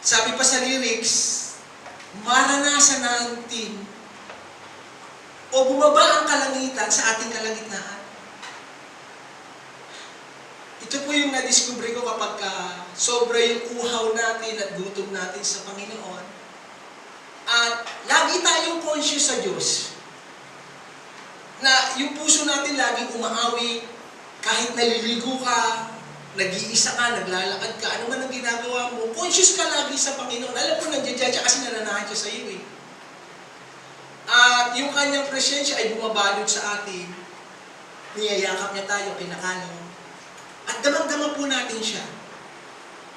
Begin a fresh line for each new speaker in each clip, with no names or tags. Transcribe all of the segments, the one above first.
Sabi pa sa lyrics, maranasan natin o bumaba ang kalangitan sa ating kalagitnaan. Ito po yung na-discover ko kapag sobra yung uhaw natin at gutom natin sa Panginoon. At lagi tayong conscious sa Diyos. Na yung puso natin laging umaawi, kahit naliligo ka, nag-iisa ka, naglalakad ka, ano man ang ginagawa mo, conscious ka lagi sa Panginoon. Alam mo, nandiyan siya kasi nananahan siya sa iyo eh. At yung kanyang presensya ay bumabalot sa atin. Niyayakap niya tayo, kinakalong. At damang-dama po natin siya.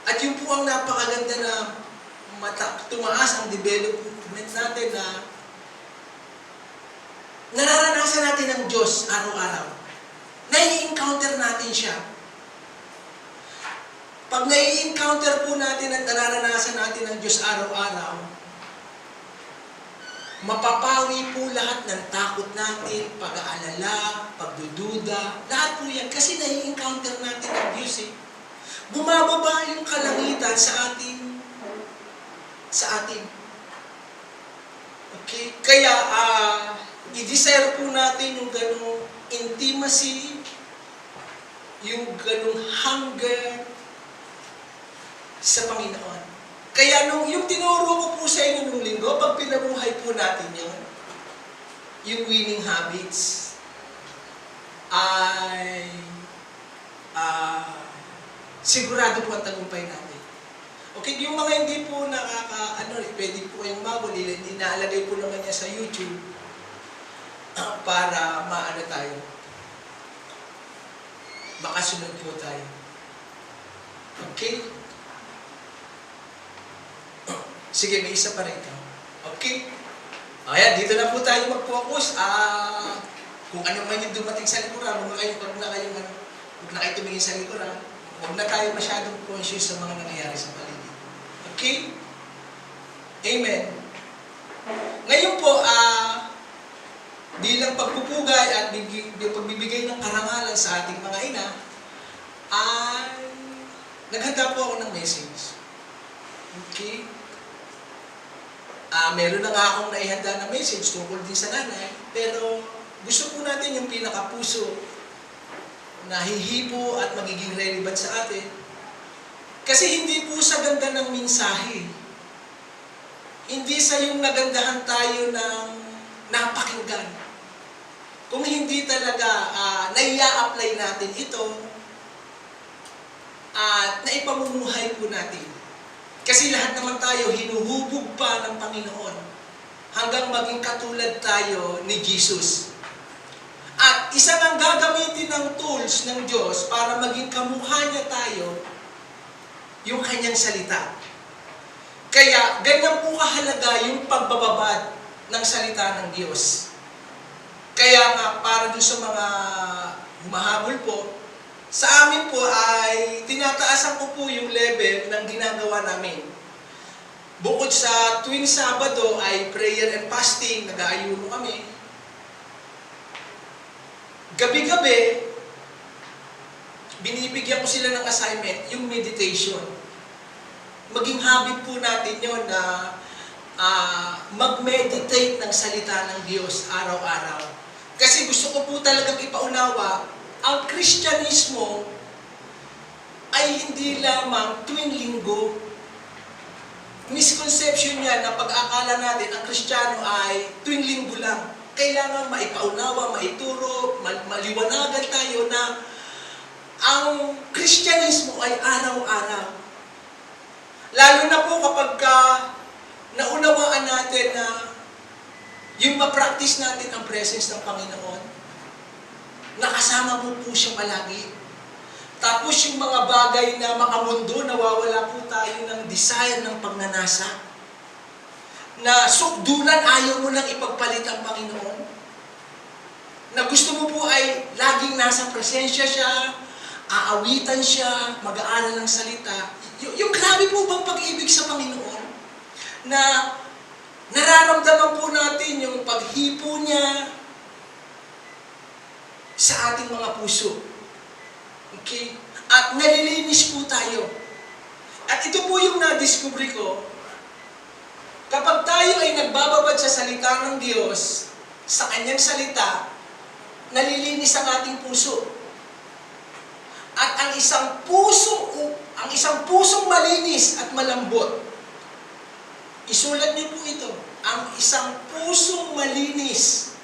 At yun po ang napakaganda na tumaas ang development natin na nararanasan natin ang Diyos araw-araw. Nai-encounter natin siya. Pag nai-encounter po natin at nararanasan natin ang Diyos araw-araw, mapapawi po lahat ng takot natin, pag-aalala, pagdududa, lahat po yan. Kasi nai-encounter natin ang Diyos eh. Bumababa yung kalangitan sa atin. Okay? Kaya, i-desire po natin yung ganong intimacy, yung ganong hunger sa Panginoon. Kaya yung tinuro ko po sa inyo nung linggo, pag pinabuhay po natin yun, yung winning habits, ay sigurado po ang tagumpay natin. Okay, yung mga hindi po pwede po kayong mabuli, inaalagay po naman niya sa YouTube para maano tayo. Baka sunod po tayo. Okay? Sige, may isa pa rin ka. Okay? Ayan, dito na po tayo mag-focus. Kung ano man yung dumating sa likuran, huwag na kayo tumingin sa likuran. Huwag na tayo masyadong conscious sa mga nangyayari sa paligid. Okay? Amen. Ngayon po, bilang pagpupugay at pagbibigay ng karangalan sa ating mga ina, ay naghanda po ako ng message. Okay? Meron na nga akong naihanda na message tungkol din sa nanay, pero gusto po natin yung pinakapuso na hihipo at magiging relevant sa atin. Kasi hindi po sa ganda ng mensahe. Hindi sa yung nagandahan tayo ng napakinggan. Kung hindi talaga nai-apply natin ito at naipamumuhay po natin. Kasi lahat naman tayo hinuhubog pa ng Panginoon hanggang maging katulad tayo ni Jesus. At isa ng gagamitin ng tools ng Diyos para maging kamukha niya tayo, yung kanyang salita. Kaya ganyan po kahalaga yung pagbababad ng salita ng Diyos. Kaya nga para doon sa mga humahabol po, sa amin po ay tinataasan ko po yung level ng ginagawa namin. Bukod sa tuwing Sabado ay prayer and fasting, nag-aayuno kami. Gabi-gabi, binibigyan ko sila ng assignment, yung meditation. Maging habit po natin yun na mag-meditate ng salita ng Diyos araw-araw. Kasi gusto ko po talagang ipaunawa, ang Kristyanismo ay hindi lamang tuwing linggo. Misconception yan na pag-akala natin ang Kristiyano ay tuwing linggo lang. Kailangan maipaunawa, maituro, maliwanagan tayo na ang Kristyanismo ay araw-araw. Lalo na po kapag naunawaan natin na yung ma-practice natin ang presence ng Panginoon, nakasama mo po siya palagi. Tapos yung mga bagay na makamundo, nawawala po tayo ng desire ng pagnanasa. Na sukdulan, ayaw mo nang ipagpalit ang Panginoon. Na gusto mo po ay laging nasa presensya siya, aawitan siya, mag-aaral ng salita. Yung grabe po bang pag-ibig sa Panginoon? Na nararamdaman po natin yung paghipo niya sa ating mga puso. Okay? At nalilinis po tayo. At ito po yung na-discover ko, kapag tayo ay nagbababad sa salita ng Diyos, sa kanyang salita, nalilinis ang ating puso. At ang isang pusong malinis at malambot, isulat niyo po ito, ang isang pusong malinis,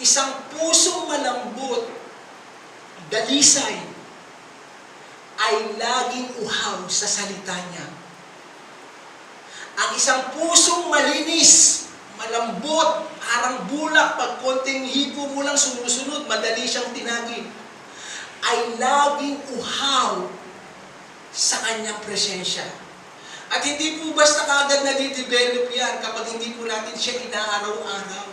isang pusong malambot, dalisay, ay laging uhaw sa salita niya. Ang isang pusong malinis, malambot, parang bulak, pag konting hipo mo lang sumusunod, madali siyang tinagin, ay laging uhaw sa kanyang presensya. At hindi po basta kagad nadidevelop yan kapag hindi po natin siya inaaraw-araw.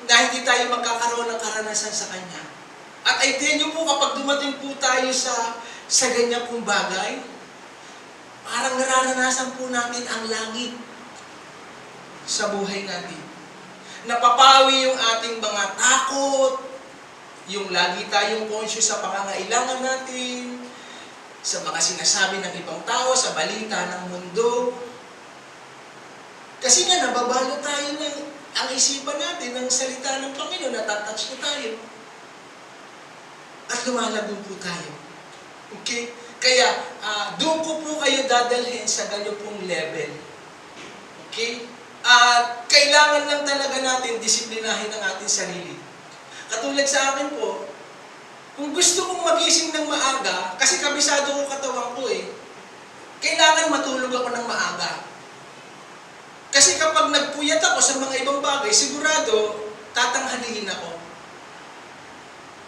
Na hindi tayo magkakaroon ng karanasan sa kanya. At I tell you po, kapag dumating po tayo sa ganyan pong bagay, parang nararanasan po natin ang langit sa buhay natin. Napapawi yung ating mga takot, yung lagi tayong conscious sa pangangailangan natin, sa mga sinasabi ng ibang tao, sa balita ng mundo. Kasi nga, nababalo tayo ng ang isipan natin ng salita ng Panginoon, natatouch na tayo. At lumalago po tayo. Okay? Kaya, doon ko po kayo dadalhin sa ganyo pong level. Okay? At kailangan lang talaga natin disiplinahin ang ating sarili. Katulad sa akin po, kung gusto kong magising ng maaga, kasi kabisado ko katawan ko kailangan matulog ako ng maaga. Kasi kapag nagpuyat ako sa mga ibang bagay, sigurado, tatanghaliin ako.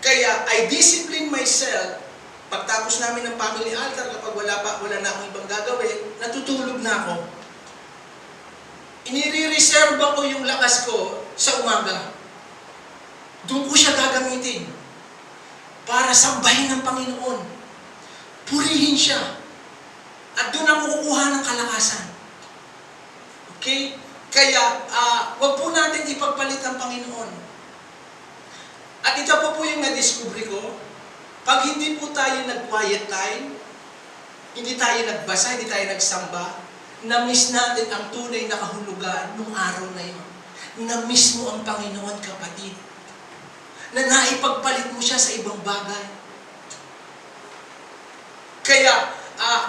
Kaya, I discipline myself. Pagtapos namin ng family altar, kapag wala na akong ibang gagawin, natutulog na ako. Inire-reserve ko yung lakas ko sa umaga. Doon ko siya gagamitin para sambahin ng Panginoon. Purihin siya. At doon ako kukuha ng kalakasan. Okay? Kaya, wag po natin ipagpalit ang Panginoon. At ito po yung na-discover ko. Pag hindi po tayo nag-quiet time, hindi tayo nagbasa, hindi tayo nagsamba, na-miss natin ang tunay na kahulugan nung araw na yun. Na-miss mo ang Panginoon, kapatid. Na naipagpalit mo siya sa ibang bagay. Kaya,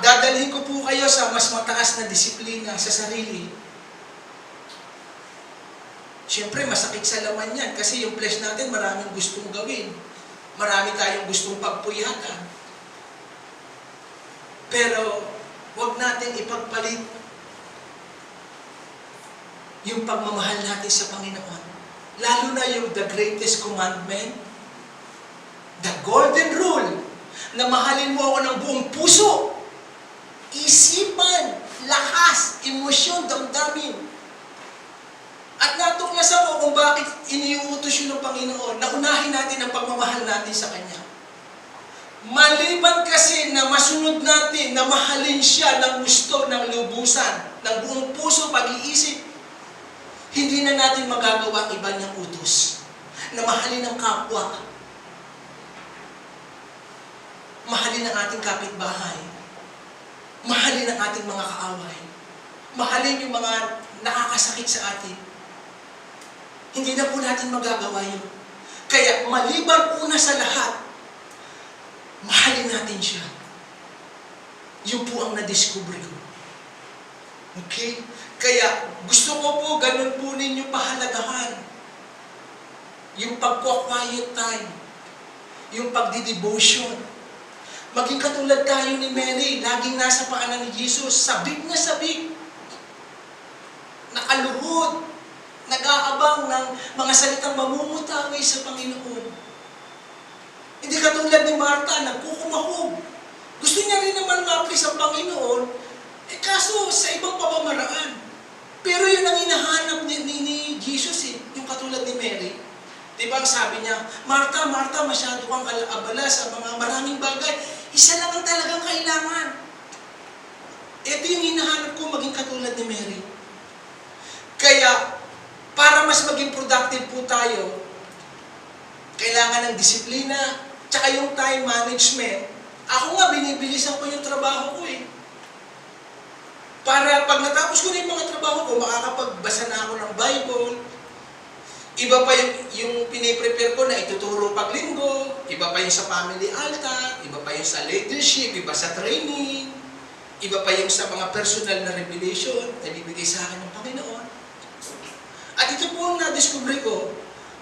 dadalhin ko po kayo sa mas mataas na disiplina sa sarili. Siyempre, masakit sa laman yan kasi yung flesh natin maraming gustong gawin. Marami tayong gustong pagpuyatan. Pero, wag natin ipagpalit yung pagmamahal natin sa Panginoon. Lalo na yung the greatest commandment, the golden rule, na mahalin mo ako ng buong puso, isipan, lakas, emosyon, damdamin. At natuklasan ko kung bakit iniuutos yun ng Panginoon na unahin natin ang pagmamahal natin sa Kanya. Maliban kasi na masunod natin na mahalin siya ng gusto, ng lubusan, ng buong puso, pag-iisip, hindi na natin magagawa ang iba niyang utos na mahalin ang kapwa, mahalin ang ating kapitbahay, mahalin ang ating mga kaaway, mahalin yung mga nakakasakit sa atin. Hindi na po natin magagawa yun. Kaya maliban una sa lahat, mahalin natin siya. Yun po ang na-discover ko. Okay? Kaya gusto ko po ganun po ninyo pahalagahan. Yung pagko-quiet time. Yung pagdi-devotion. Maging katulad tayo ni Mary, laging nasa paanan ni Jesus, sabik na sabik. Nakaluhod. Nag-aabang ng mga salitang mamumutawi sa Panginoon. Hindi katulad ni Martha, nagkukumahog. Gusto niya rin naman ma-please ang Panginoon, kaso sa ibang pamamaraan. Pero yun ang hinahanap ni Jesus yung katulad ni Mary. Diba ang sabi niya, Martha, Martha, masyado kang abala sa mga maraming bagay. Isa lang ang talagang kailangan. Ito yung hinahanap ko, maging katulad ni Mary. Kaya, para mas maging productive po tayo, kailangan ng disiplina, tsaka yung time management, ako nga, binibilisan ko yung trabaho ko eh. Para pag natapos ko na yung mga trabaho ko, makakapagbasa na ako ng Bible. Iba pa yung piniprepare ko na ituturo pag linggo, iba pa yung sa family altar, iba pa yung sa leadership, iba sa training, iba pa yung sa mga personal na revelation na bibigay sa akin ng Panginoon. At ito po ang na-discover ko,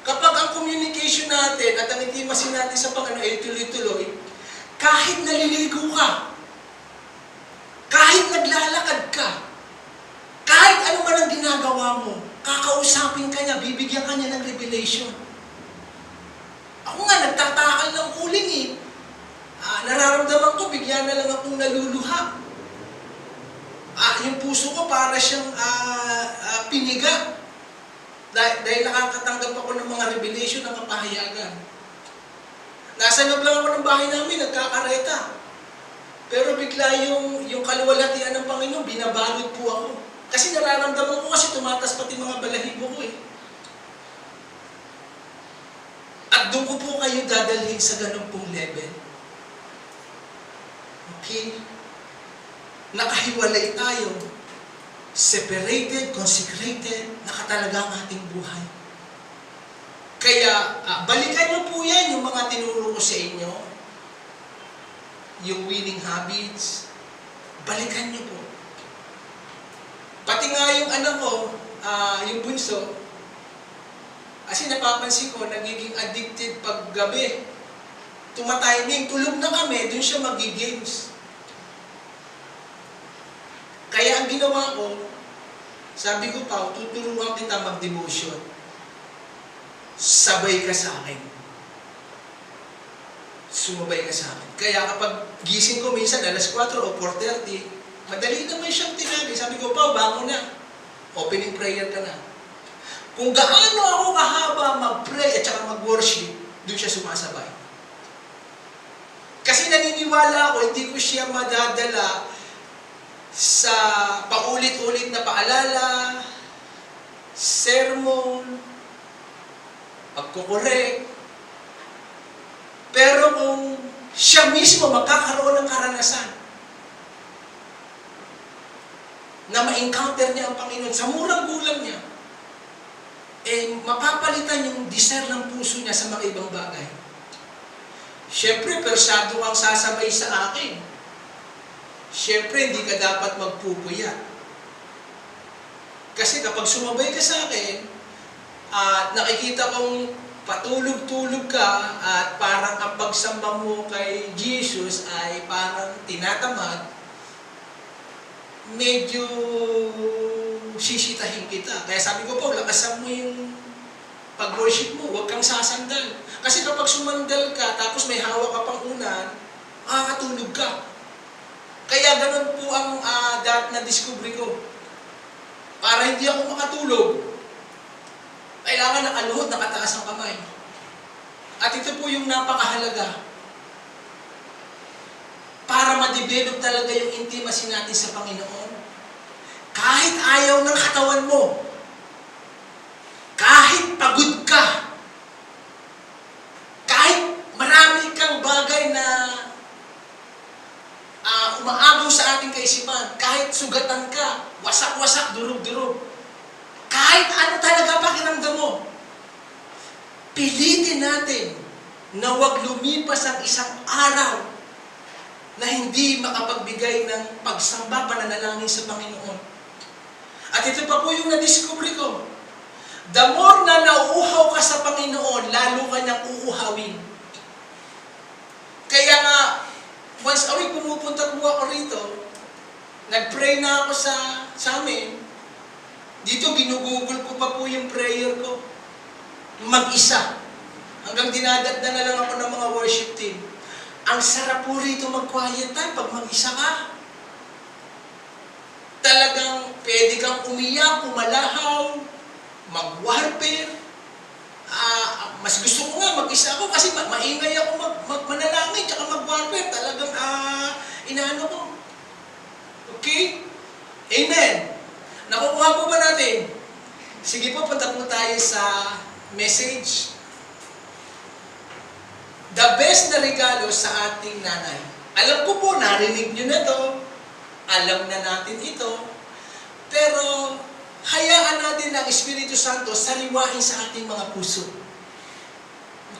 kapag ang communication natin at ang intimacy natin sa Panginoon ay tuloy-tuloy, kahit naliligo ka, kahit naglalakad ka, kahit ano man ang ginagawa mo, kakausapin ka niya, bibigyan ka niya ng revelation. Ako nga, nagtatakal ng uling eh. Nararamdaman ko, bigyan na lang akong naluluha. Yung puso ko para siyang piniga. Dahil nakakatanggap ako ng mga revelation ng kapahayagan. Nasa loob lang ako ng bahay namin, nagkakareta. Pero bigla yung kaluwalhatian ng Panginoon, binabalot po ako. Kasi nararamdaman ko kasi tumatas pati mga balahibo ko eh. At doon ko po kayo dadalhin sa ganun pong level. Okay? Nakahiwalay tayo. Separated, consecrated, nakatalaga ang ating buhay. Kaya, balikan niyo po yan, yung mga tinuro ko sa inyo. Yung winning habits. Balikan niyo po. Pati nga yung anak ko, yung bunso, kasi napapansin ko, nagiging addicted pag gabi. Tumatiming, tulog na kami, dun siya mag-games. Kaya ang ginawa ko, sabi ko pa, tuturuan kita mag-devotion. Sabay ka sa akin. Sumabay ka sa akin. Kaya kapag gising ko minsan, alas 4 o 4:30, madali naman siyang tinabi. Sabi ko, Pao, bangon na. Opening prayer ka na. Kung gaano ako kahaba mag-pray at saka mag-worship, doon siya sumasabay. Kasi naniniwala ako, hindi ko siya madadala sa paulit-ulit na paalala, sermon, pagkukorek. Pero kung siya mismo magkakaroon ng karanasan na ma-encounter niya ang Panginoon sa murang gulang niya, mapapalitan yung desire ng puso niya sa mga ibang bagay. Siyempre, persado kang sasabay sa akin. Siyempre, hindi ka dapat magpupuyat. Kasi kapag sumabay ka sa akin, at nakikita kong patulog-tulog ka, at parang ang pagsamba mo kay Jesus ay parang tinatamad, medyo sisitahin kita. Kaya sabi ko po, lakasan mo yung pag-worship mo, huwag kang sasandal. Kasi kapag sumandal ka, tapos may hawak ka pang unan, makakatulog ka. Kaya ganun po ang na-discover ko. Para hindi ako makatulog, kailangan nakaluhod, nakataas ang kamay. At ito po yung napakahalaga. Para ma-develop talaga yung intimacy natin sa Panginoon. Kahit ayaw ng katawan mo, kahit pagod ka, kahit marami kang bagay na umaagaw sa ating kaisipan, kahit sugatan ka, wasak-wasak, durog-durog, kahit ano talaga pakiramdam mo, pilitin natin na huwag lumipas ang isang araw na hindi makapagbigay ng pagsamba, pananalangin sa Panginoon. At ito pa po yung na-discover ko. The more na nauuhaw ka sa Panginoon, lalo ka niyang uuhawin. Kaya nga, once a week pumupunta po ako rito, nag-pray na ako sa amin. Dito, ginugugol ko pa po yung prayer ko. Mag-isa. Hanggang dinadagda na lang ako ng mga worship team. Ang sarap po rito mag-quiet time pag mag-isa ka. Talagang pwede kang umiyak, umalahaw, mag-warfare. Mas gusto ko nga mag-isa ako kasi maingay ako manalangin tsaka mag-warfare. Talagang inaano ko. Okay? Amen. Nakukuha po ba natin? Sige po, punta po tayo sa message. the best na regalo sa ating nanay. Alam ko po, narinig nyo na to. Alam na natin ito. Pero, hayaan natin ang Espiritu Santo sariwain sa ating mga puso.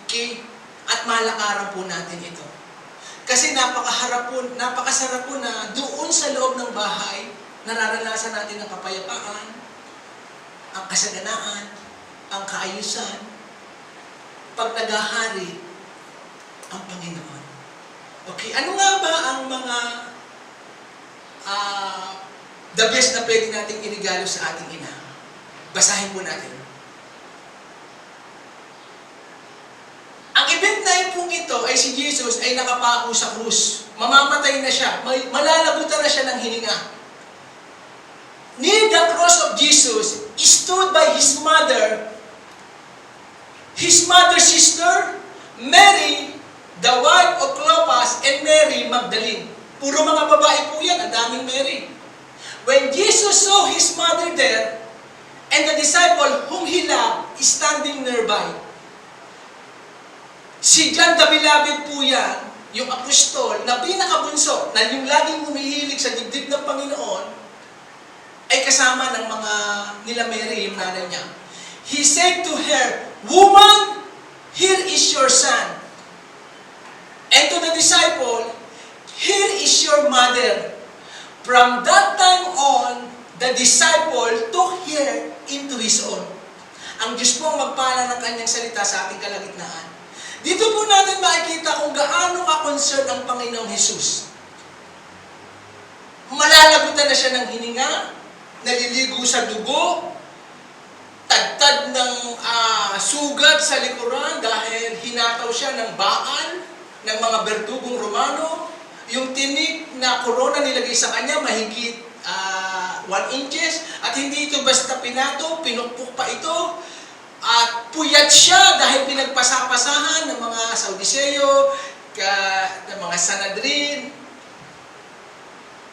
Okay? At malakaran po natin ito. Kasi napakasarap po na doon sa loob ng bahay, nararanasan natin ang kapayapaan, ang kasaganaan, ang kaayusan, pag naghahari ang Panginoon. Okay, ano nga ba ang mga the best na pwede nating irigalo sa ating ina? Basahin po natin. Ang event na pong ito ay si Jesus ay nakapako sa krus. Mamamatay na siya. Malalabutan na siya ng hininga. Near the cross of Jesus stood by his mother's sister, Mary, the wife of Clopas, and Mary Magdalene. Puro mga babae po yan, ang daming Mary. When Jesus saw his mother there, and the disciple whom he loved standing nearby, si John the Beloved po yan, yung apostol na pinakabunso, na yung laging humihilig sa dibdib ng Panginoon, ay kasama ng mga nila Mary, yung nanay niya. He said to her, "Woman, here is your son." And to the disciple, "Here is your mother." From that time on, the disciple took her into his own. Ang Diyos po ang magpala ng kanyang salita sa ating kalagitnaan. Dito po natin makikita kung gaano ka-concerned ang Panginoong Hesus. Malalagutan na siya ng hininga, naliligo sa dugo, tagtad ng sugat sa likuran dahil hinataw siya ng baal ng mga berdugong Romano. Yung tinik na korona nilagay sa kanya mahigit 1 inches at hindi ito basta pinato, pinukpok pa ito. At puyat siya dahil pinagpasapasahan ng mga Saudiseo, ng mga Sanhedrin,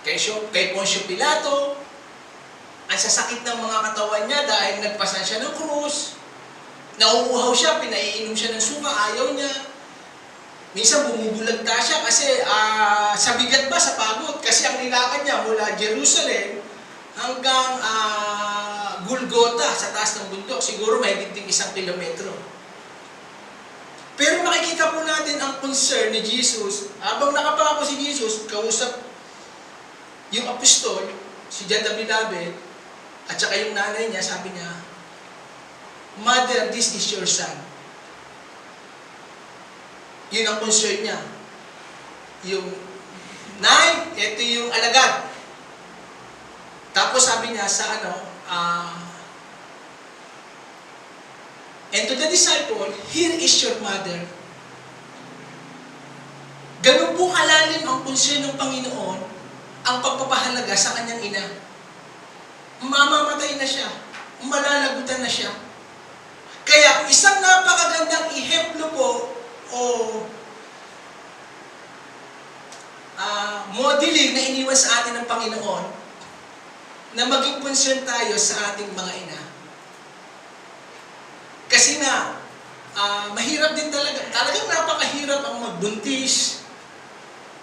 kay Poncio Pilato. Ang sasakit ng mga katawan niya dahil nagpasan siya ng krus. Nauuhaw siya, pinaiinom siya ng suka, ayaw niya. Minsan bumubulagta siya kasi sa bigat ba, sa pagod. Kasi ang nilakad niya mula Jerusalem hanggang Golgotha sa taas ng bundok, siguro mahigit ding 1 kilometro. Pero makikita po natin ang concern ni Jesus. Habang nakapako si Jesus, kausap yung apostol, si John the Beloved, at saka yung nanay niya, sabi niya, "Mother, this is your son." Yun ang concern niya. Yung nay, ito yung alagad. Tapos sabi niya sa and to the disciple, "Here is your mother." Ganun po kalalim ang concern ng Panginoon, ang pagpapahalaga sa kanyang ina. Mamamatay na siya, malalagutan na siya. Kaya isang napakagandang ihemplo po o modeling na iniwan sa atin ng Panginoon na maging concern tayo sa ating mga ina. Kasi nga, mahirap din talaga. Talagang napakahirap ang magbuntis,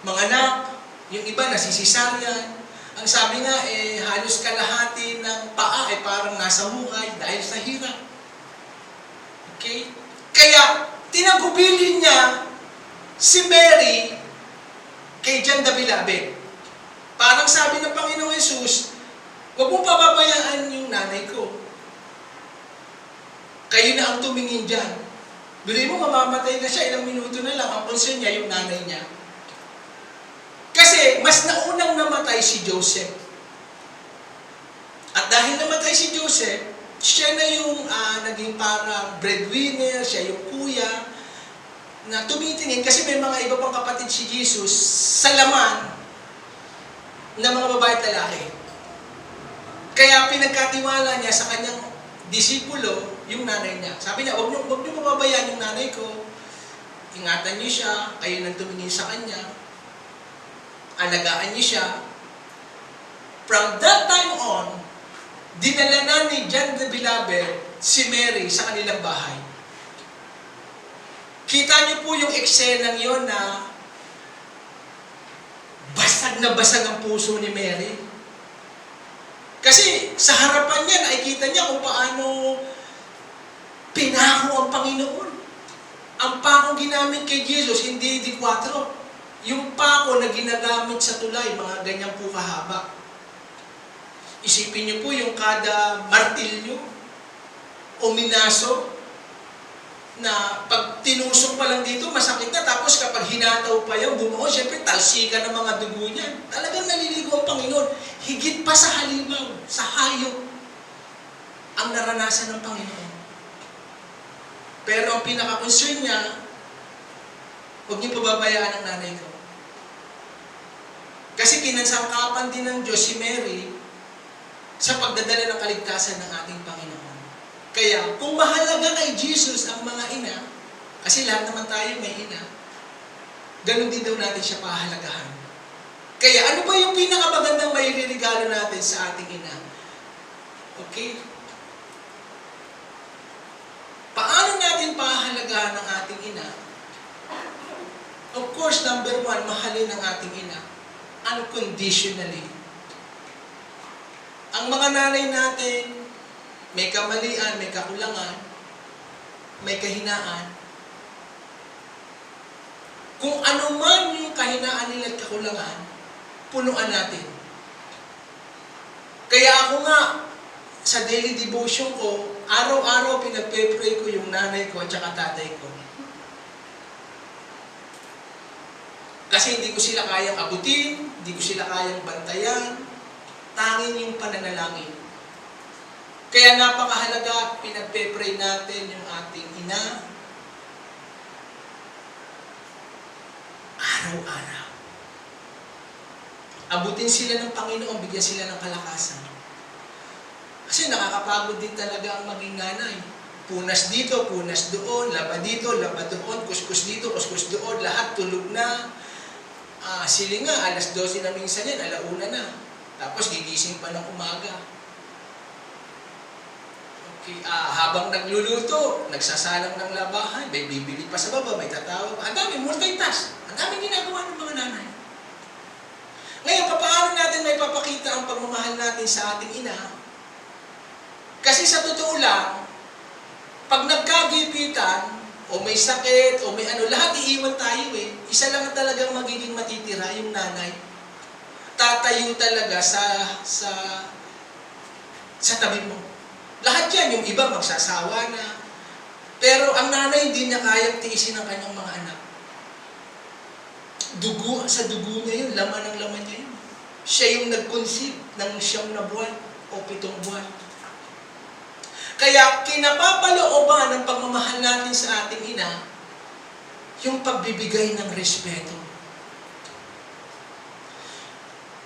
manganak, yung iba nasisisaryan. Ang sabi nga, halos kalahati ng paa ay parang nasa hukay dahil sa hirap. Okay? Kaya, tinagubilin niya si Mary kay John the Beloved. Parang sabi ng Panginoong Hesus, "Huwag mong pababayaan yung nanay ko. Kayo na ang tumingin dyan." Bilhin mo, mamamatay na siya, ilang minuto na lang. Ang concern niya, yung nanay niya. Kasi, mas naunang namatay si Joseph. At dahil namatay si Joseph, siya na yung naging parang breadwinner, siya yung kuya, na tumitingin, kasi may mga iba pang kapatid si Jesus sa laman ng mga babae at lalaki. Kaya pinagkatiwala niya sa kanyang disipulo yung nanay niya. Sabi niya, huwag niyo pababayaan yung nanay ko. Ingatan niyo siya, kayo nang tumingin sa kanya. Alagaan niyo siya. From that time on, dinala na ni John the Beloved si Mary sa kanilang bahay. Kita niyo po yung eksenang yon na basag na basag ang puso ni Mary. Kasi sa harapan niya, nakikita niya kung paano pinako ang Panginoon. Ang pako ginamit kay Jesus, hindi di 4. Yung pako na ginagamit sa tulay, mga ganyan po kahaba. Isipin niyo po yung kada martilyo o minaso na pag tinusok pa lang dito, masakit na. Tapos kapag hinataw pa yung bumuo, syempre talsika ng mga dugo niyan. Talagang naliligo ang Panginoon. Higit pa sa halimaw, sa hayop, ang naranasan ng Panginoon. Pero ang pinaka-concern niya, huwag niyo pababayaan ang nanay ko. Kasi kinansangkapan din ng Diyos si Mary sa pagdadala ng kaligtasan ng ating Panginoon. Kaya, kung mahalaga kay Jesus ang mga ina, kasi lahat naman tayo may ina, ganun din daw natin siya pahalagahan. Kaya, ano ba yung pinakamagandang mairirigalo natin sa ating ina? Okay? Paano natin pahalagahan ang ating ina? Of course, number 1, mahalin ang ating ina. Unconditionally. Ang mga nanay natin, may kamalian, may kakulangan, may kahinaan. Kung ano man yung kahinaan nila at kakulangan, punuan natin. Kaya ako nga, sa daily devotion ko, araw-araw pinagpe-pray ko yung nanay ko at saka tatay ko. Kasi hindi ko sila kayang abutin, hindi ko sila kayang bantayan, tanging yung pananalangin. Kaya napakahalaga, pinagpe-pray natin yung ating ina araw-araw. Abutin sila ng Panginoon, bigyan sila ng kalakasan. Kasi nakakapagod din talaga ang maging nanay. Punas dito, punas doon, laba dito, laba doon, kuskus dito, kuskus doon, lahat tulog na. Sila nga, alas 12 na minsan yan, alauna na. Tapos gigising pa ng umaga. Habang nagluluto, nagsasalang ng labahan, may bibili pa sa baba, may tatawag. Ang dami, multitask. Ang dami ginagawa ng mga nanay. Ngayon, paano natin may papakita ang pagmamahal natin sa ating ina? Kasi sa totoo lang, pag nagkagipitan, o may sakit, o may ano, lahat iiwan tayo eh. Isa lang talagang magiging matitira, yung nanay. Tatayo talaga sa tabi mo. Lahat yan, yung iba magsasawa na. Pero ang nanay hindi niya kayang tiisin ang kanyang mga anak. Dugo, sa dugo niya yun, laman ng laman niya yun. Siya yung nag-conceive ng 9 na buwan o 7 buwan. Kaya kinapapalooban ng pagmamahal natin sa ating ina, yung pagbibigay ng respeto.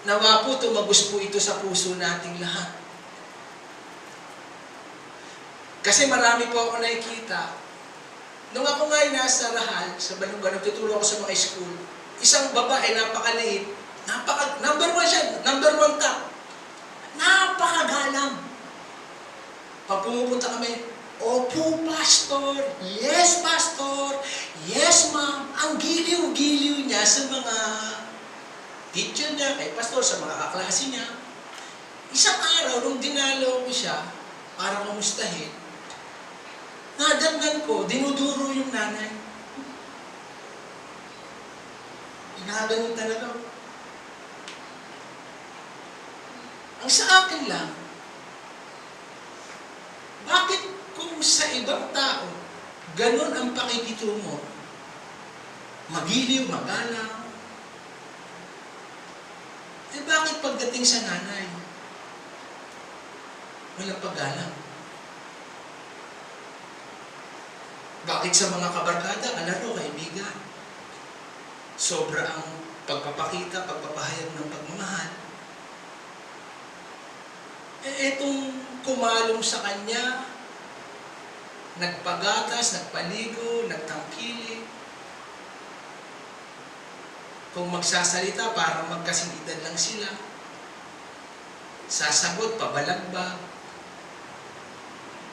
Nawa po, tumagos po ito sa puso nating lahat. Kasi marami po ako nakikita. Nung ako nga ay nasa Rahal, sa Balungan, nagtuturo ako sa mga school, isang babae, napakaliit, number 1 siya, number 1 top. Napakagalang. Pag pumupunta kami, opo, pastor, yes, pastor, yes, ma'am. Ang giliw-giliw niya sa mga teacher niya, kay pastor, sa mga kaklase niya. Isang araw, nung dinalo ko siya, para kumustahin, nadagdan ko, dinuduro yung nanay. Inaganon talaga. Ang sa akin lang, bakit kung sa ibang tao, ganon ang pakikitungo, magiliw, magalang, bakit pagdating sa nanay, walang paggalang? Bakit sa mga kabarkada, kalaro, kaibigan? Sobra ang pagpapakita, pagpapahayag ng pagmamahal. Etong kumalong sa kanya, nagpagatas, nagpaligo, nagtangkili. Kung magsasalita, parang magkasing edad lang sila. Sasagot, pabalagbag.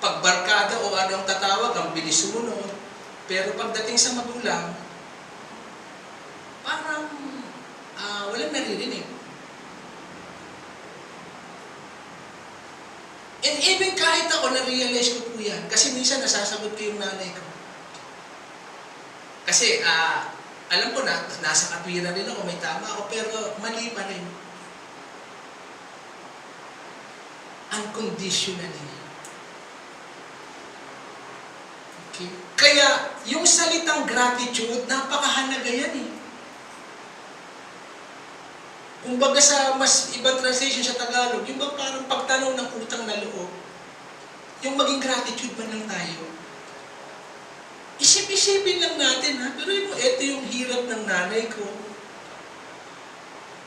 Pagbarkada o anong tatawag, ang bilis sumunod. Pero pagdating sa magulang, parang walang naririnig. And even kahit ako, na-realize ko po yan. Kasi minsan nasasagot ko yung nanay ko. Kasi, alam ko na, nasa katwiran rin ako, may tama ako, pero mali pa rin. Unconditionally. Okay? Kaya, yung salitang gratitude, napakahalaga yan eh. Kumbaga sa mas ibang translation sa Tagalog, yung ba parang pagtanong ng utang na loob, yung maging gratitude man lang tayo. Isip-isipin lang natin, ha? Pero ito yung hirap ng nanay ko.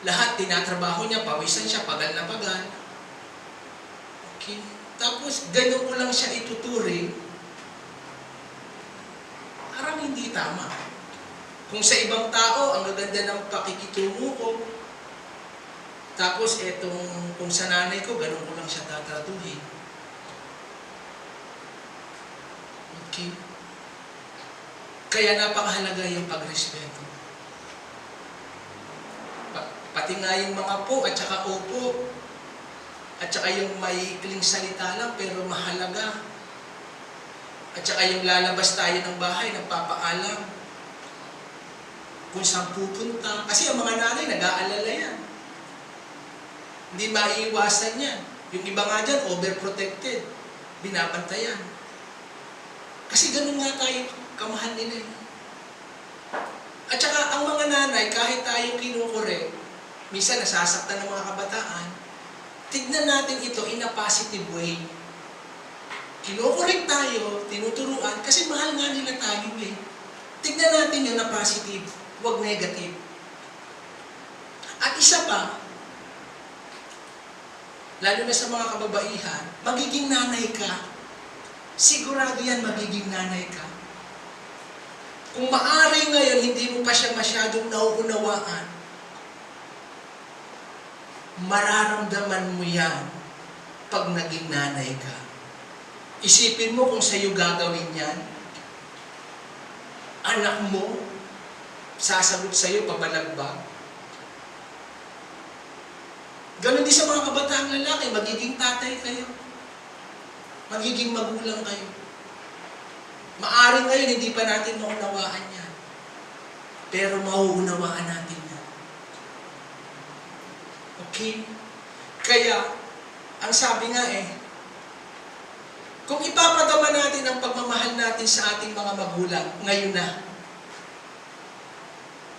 Lahat tinatrabaho niya, pawisan siya, pagal na pagal. Okay. Tapos, ganyan ko lang siya ituturing, parang hindi tama. Kung sa ibang tao, ang gaganda ng pakikitungo ko, tapos etong, kung sa nanay ko, ganun ko lang siya tatratuhin. Okay. Kaya napakahalaga yung pagrespeto. Pati nga yung mga po at saka opo, at saka yung maikling salita lang pero mahalaga. At saka yung lalabas tayo ng bahay, nagpapaalam kung saan pupunta. Kasi ang mga nanay, nag-aalala yan. Hindi maiiwasan yan. Yung iba nga dyan, overprotected. Binabantayan. Kasi ganun nga tayo, kamahal nila. At saka, ang mga nanay, kahit tayo kinukure, minsan nasasaktan ng mga kabataan, tignan natin ito in a positive way. Kinukurek tayo, tinuturuan, kasi mahal nga nila tayo eh. Tignan natin yun na positive, huwag negative. At isa pa, lalo na sa mga kababaihan, magiging nanay ka. Sigurado yan, magiging nanay ka. Kung maaari ngayon, hindi mo pa siya masyadong nauunawaan, mararamdaman mo yan pag naging nanay ka. Isipin mo kung sa'yo gagawin yan. Anak mo, sasagot sa'yo, pabalagbag. Ganon din sa mga kabataang lalaki, magiging tatay kayo. Magiging magulang kayo. Maaring ngayon, hindi pa natin maunawaan yan. Pero mauunawaan natin yan. Okay? Kaya, ang sabi nga kung ipapadama natin ang pagmamahal natin sa ating mga magulang, ngayon na.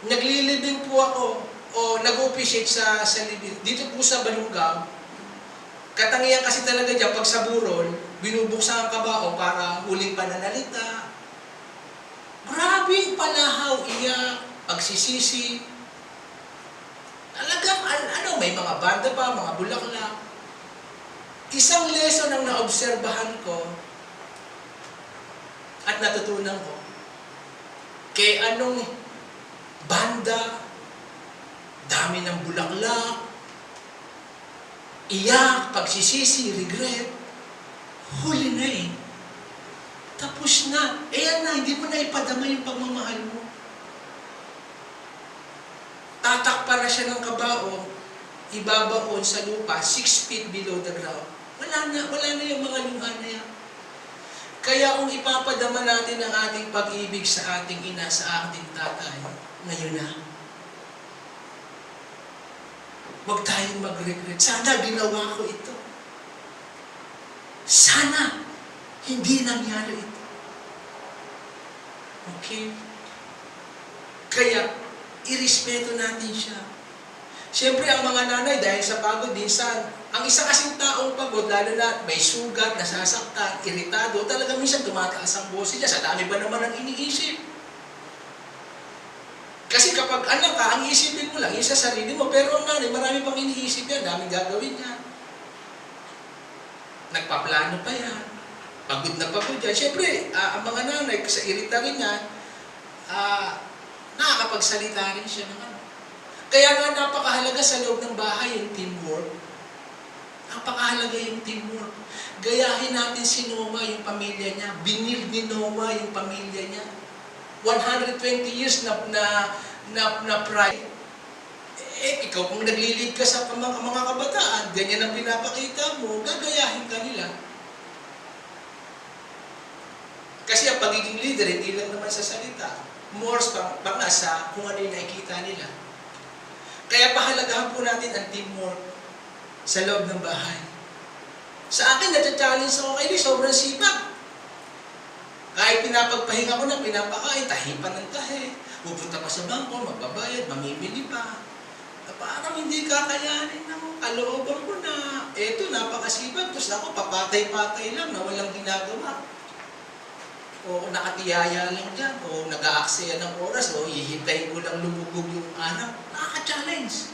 Naglilibing po ako, o nag-officiate sa libing. Dito po sa Balungaw, katangian kasi talaga dyan, pag sa burol, binubuksan ang kabao para huling pananalita. Grabing palahaw, iyak, pagsisisi. Talagang, may mga banda pa, mga bulaklak. Isang lesson ang naobserbahan ko at natutunan ko. Kay anong banda, dami ng bulaklak, iyak, pagsisisi, regret, huli na Tapos na. Ayan na, hindi mo na ipadama yung pagmamahal mo. Tatakpa na siya ng kabao, ibabaon sa lupa, 6 feet below the ground. Wala na yung mga luha na yan. Kaya kung ipapadama natin ang ating pag-ibig sa ating ina, sa ating tatay, ngayon na. Huwag tayong mag-regret. Sana ginawa ko ito. Sana hindi nangyari ito. Okay? Kaya, irespeto natin siya. Siyempre, ang mga nanay, dahil sa pagod, minsan, ang isa kasing taong pagod, lalo na may sugat, nasasaktan, iritado, talaga minsan tumataas ang boses niya. Sa dami ba naman ang iniisip? Kasi kapag anak ka, ang isipin mo lang, yung sa sarili mo, pero ang nanay, marami pang iniisip yan, daming gagawin niya. Nagpaplano pa yan. Pagod na pagod yan. Siyempre, ang mga nanay, sa irita rin yan, nakakapagsalita rin siya ng ano. Kaya nga napakahalaga sa loob ng bahay yung teamwork. Napakahalaga yung teamwork. Gayahin natin si Noah, yung pamilya niya. Binil ni Noah yung pamilya niya. 120 years na pride. Ikaw kung naglilid ka sa mga kabataan, ganyan ang pinapakita mo, gagayahin ka nila. Kasi ang pagiging leader, hindi lang naman sa salita. More pa nga sa kung ano yung nakikita nila. Kaya pahalagahan po natin ang teamwork sa loob ng bahay. Sa akin, na-challenge ako kayo, sobrang sipag. Kahit pinapagpahinga ko na, pinapakain, tahi pa ng tahi. Pupunta pa sa bangko, magbabayad, mamimili pa. Parang hindi kakayanin ng kalooban ko na, eto, napakasipag. Tapos ako, papatay-patay lang na walang ginagawa. O nakatiyaya lang dyan, o nag-aaksaya ng oras, o hihintayin ko lang lumubog yung anak. Nakaka-challenge.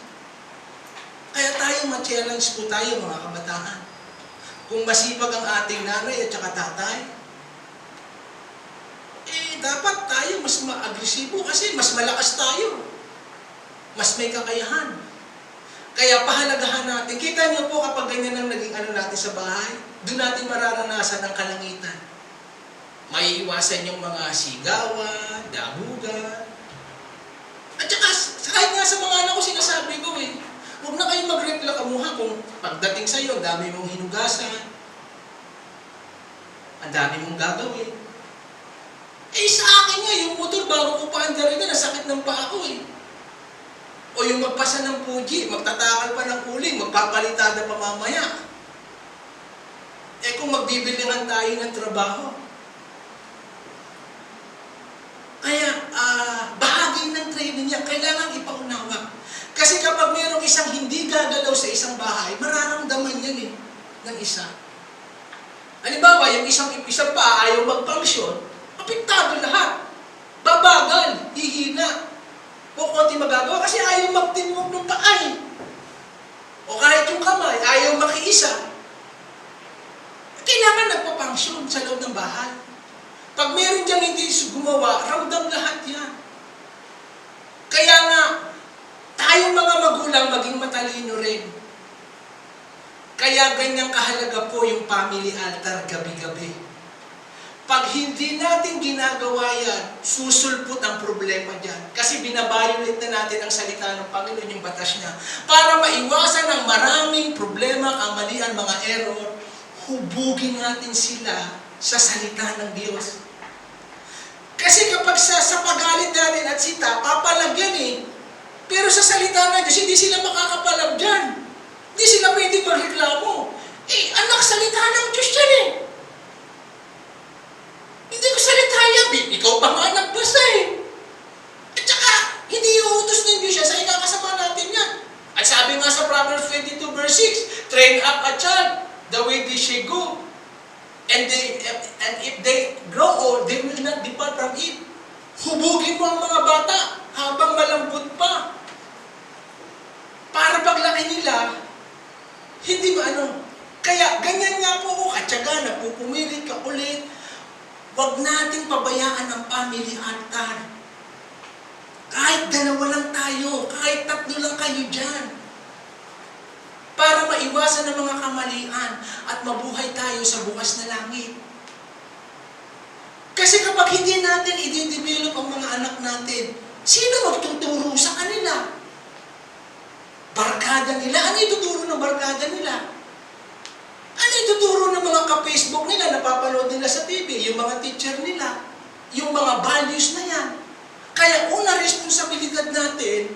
Kaya tayo, ma-challenge po tayo mga kabataan. Kung masipag ang ating nanay at saka tatay, dapat tayo mas ma-agresibo kasi mas malakas tayo. Mas may kakayahan. Kaya pahalagahan natin. Kita niyo po kapag ganyan ang naging natin sa bahay, doon natin mararanasan ang kalangitan. May iwasan yung mga sigawan, dabugan. At saka, kahit nga sa mga anak ko sinasabi ko huwag na kayong magreklamamuha kung pagdating sa iyo, ang dami mong hinugasan, ang dami mong gagawin. Sa akin nga, yung motor, bago ko paandarin na, nasakit ng paa ko O yung magpasa ng puji, magtatakal pa ng uling, magpapalitada pa mamaya. Kung magbibilingan tayo ng trabaho. Kaya, bahagi ng training niya, kailangan ipaunawa. Kasi kapag mayroong isang hindi gagalaw sa isang bahay, mararamdaman yan ng isa. Halimbawa, yung isang pa ayaw mag-function, apektado lahat. Babagal, hihina. O konti magagawa kasi ayaw magtinmog ng paa O kahit yung kamay, ayaw makiisa. Kailangan nagpapangsyon sa loob ng bahay. Pag meron diyang hindi gumawa, ramdam lahat yan. Kaya nga, tayong mga magulang maging matalino rin. Kaya ganyang kahalaga po yung family altar gabi-gabi. Pag hindi natin ginagawa yan, susulpot ang problema dyan. Kasi binabiolate na natin ang salita ng Panginoon, yung batas niya. Para maiwasan ang maraming problema, kamalian, mga error, hubugin natin sila sa salita ng Diyos. Kasi kapag sa pagalit natin at sita, papalagyan Pero sa salita ng Diyos, hindi sila makakapalag dyan. Hindi sila pwedeng magreklamo. Anak, salita ng Diyos yan Hindi ko salita yan. Ikaw pa nga nagbasa At saka, hindi iuutos ng Diyos yan sa ikakasama natin yan. At sabi nga sa Proverbs 22 verse 6, train up a child the way they should go. And if they grow old, they will not depart from it. Hubugin mo ang mga bata habang malambot pa. Para paglaki nila, hindi Kaya ganyan nga po katyaga, napupumilit ka ulit. Huwag nating pabayaan ang family altar. Kahit dalawa lang tayo, kahit tatlo lang kayo dyan. Para maiwasan ang mga kamalian at mabuhay tayo sa bukas na langit. Kasi kapag hindi natin i-develop ang mga anak natin, sino magtuturo sa kanila? Barkada nila? Ano ituturo ng barkada nila? Ano ituturo ng mga ka-Facebook nila, napapanood nila sa TV, yung mga teacher nila, yung mga values na yan. Kaya una responsibilidad natin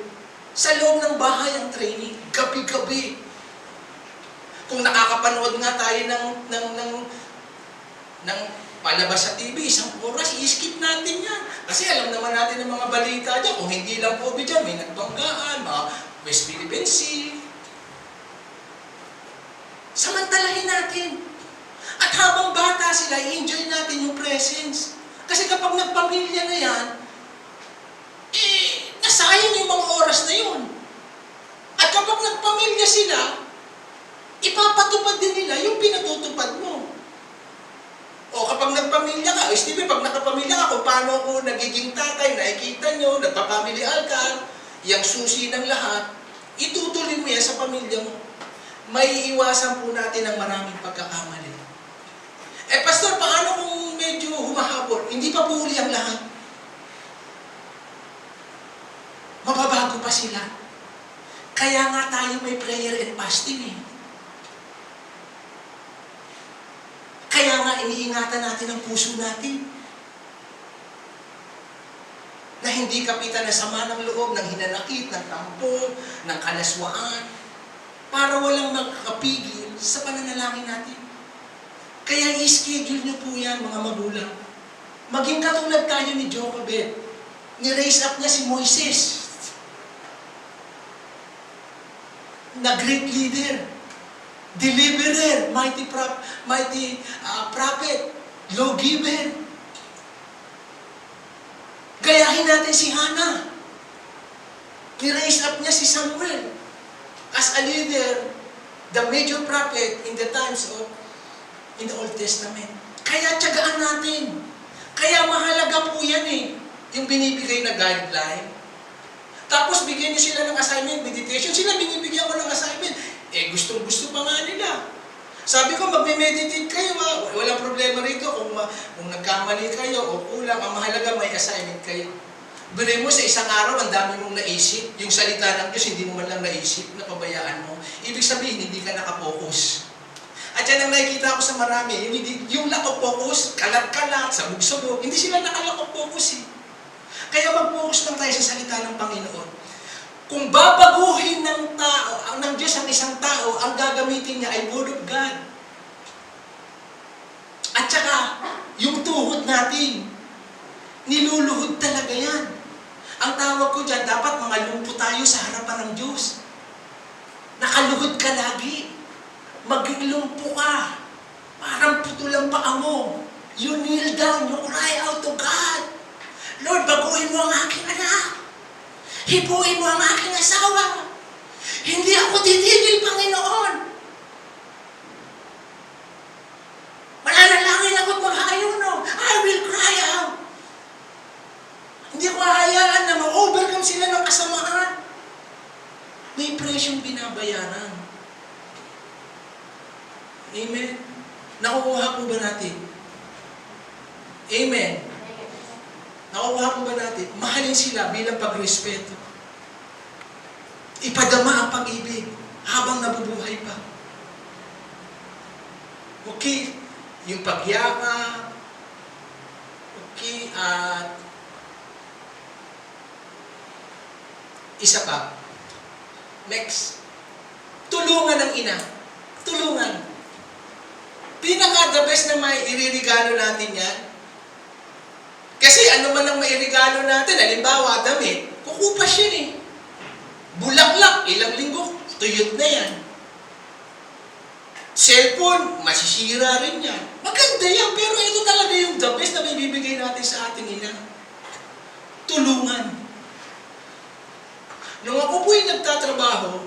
sa loob ng bahay ang training, gabi-gabi. Kung nakakapanood nga tayo ng palabas sa TV, isang oras, i-skip natin yan. Kasi alam naman natin ng mga balita dyan, kung hindi lang COVID dyan, may nagbanggaan, mga West Philippine Sea. Samantalahin natin. At habang bata sila, i-enjoy natin yung presence. Kasi kapag nagpamilya na yan, nasayang yung mga oras na yun. At kapag nagpamilya sila, ipapatupad din nila yung pinatutupad mo. O kapag nagpamilya ka, Steve, pag nakapamilya ka, kung paano ako nagiging tatay, nakikita nyo, nagpapamilya ka, yung susi ng lahat, itutuloy mo yan sa pamilya mo. May iwasan po natin ang maraming pagkakamali. Pastor, paano kung medyo humahabol? Hindi pa po uli ang lahat. Mababago pa sila. Kaya nga tayo may prayer and fasting eh. Kaya nga iniingatan natin ang puso natin. Na hindi kapitan na sama ng loob, ng hinanakit, ng tampo, ng kalaswaan, para walang makakapigil sa pananalangin natin. Kaya i-schedule nyo po yan, mga magulang. Maging katulad tayo ni Jochebed. Ni-raise up niya si Moises. Na great leader, deliverer, mighty prophet, lawgiver. Gayahin natin si Hannah. Ni-raise up niya si Samuel as a leader, the major prophet in the times of, in the Old Testament. Kaya tiyagaan natin. Kaya mahalaga po yan eh, yung binibigay na guideline. Tapos bigyan niyo sila ng assignment, meditation. Sila binibigyan ko ng assignment. Eh, gustong-gusto pa nga nila. Sabi ko, magme-meditate kayo ha. Walang problema rito kung nagkamali kayo o kulang. Ang mahalaga, may assignment kayo. Bilhin mo sa isang araw, ang dami mong naisip. Yung salita ng Diyos, hindi mo man lang naisip, napabayaan mo. Ibig sabihin, hindi ka nakapokus. At yan ang nakikita ko sa marami. Yung lack of focus, kalat-kalat, sabog-sabog, hindi sila nakalack of focus eh. Kaya mag-focus lang tayo sa salita ng Panginoon. Kung babaguhin ng tao, ng Diyos ang isang tao, ang gagamitin niya ay Word of God. At saka, yung tuhod natin, niluluhod talaga yan. Ang tawag ko dyan, dapat mga lumpo tayo sa harapan ng Diyos. Nakaluhod ka lagi. Maging lumpo ka. Parang putulang paa mo. You kneel down, you cry out to God. Lord, baguhin mo ang aking anak. Hipuin mo ang aking asawa. Hindi ako titigil, Panginoon. Mananalangin ako at mag-ayuno. I will cry out. Hindi ko hahayaan na ma-overcome sila ng kasamaan. May presyong binabayaran. Amen? Nakukuha po ba natin? Amen? Nakukuha po ba natin? Mahalin sila bilang pagrespeto. Ipadama ang pag-ibig habang nabubuhay pa. Okay, yung pagyaka, okay, at isa pa. Next. Tulungan ng ina. Tulungan. Pinaka-the best na may iririgalo natin yan. Kasi ano man ang mairigalo natin, halimbawa, damit, kukupas yan eh. Bulaklak, ilang linggo, tuyot na yan. Cellphone, masisira rin yan. Maganda yan, pero ito talaga yung the best na may bibigay natin sa ating ina. Tulungan. Nung ako po'y nagtatrabaho,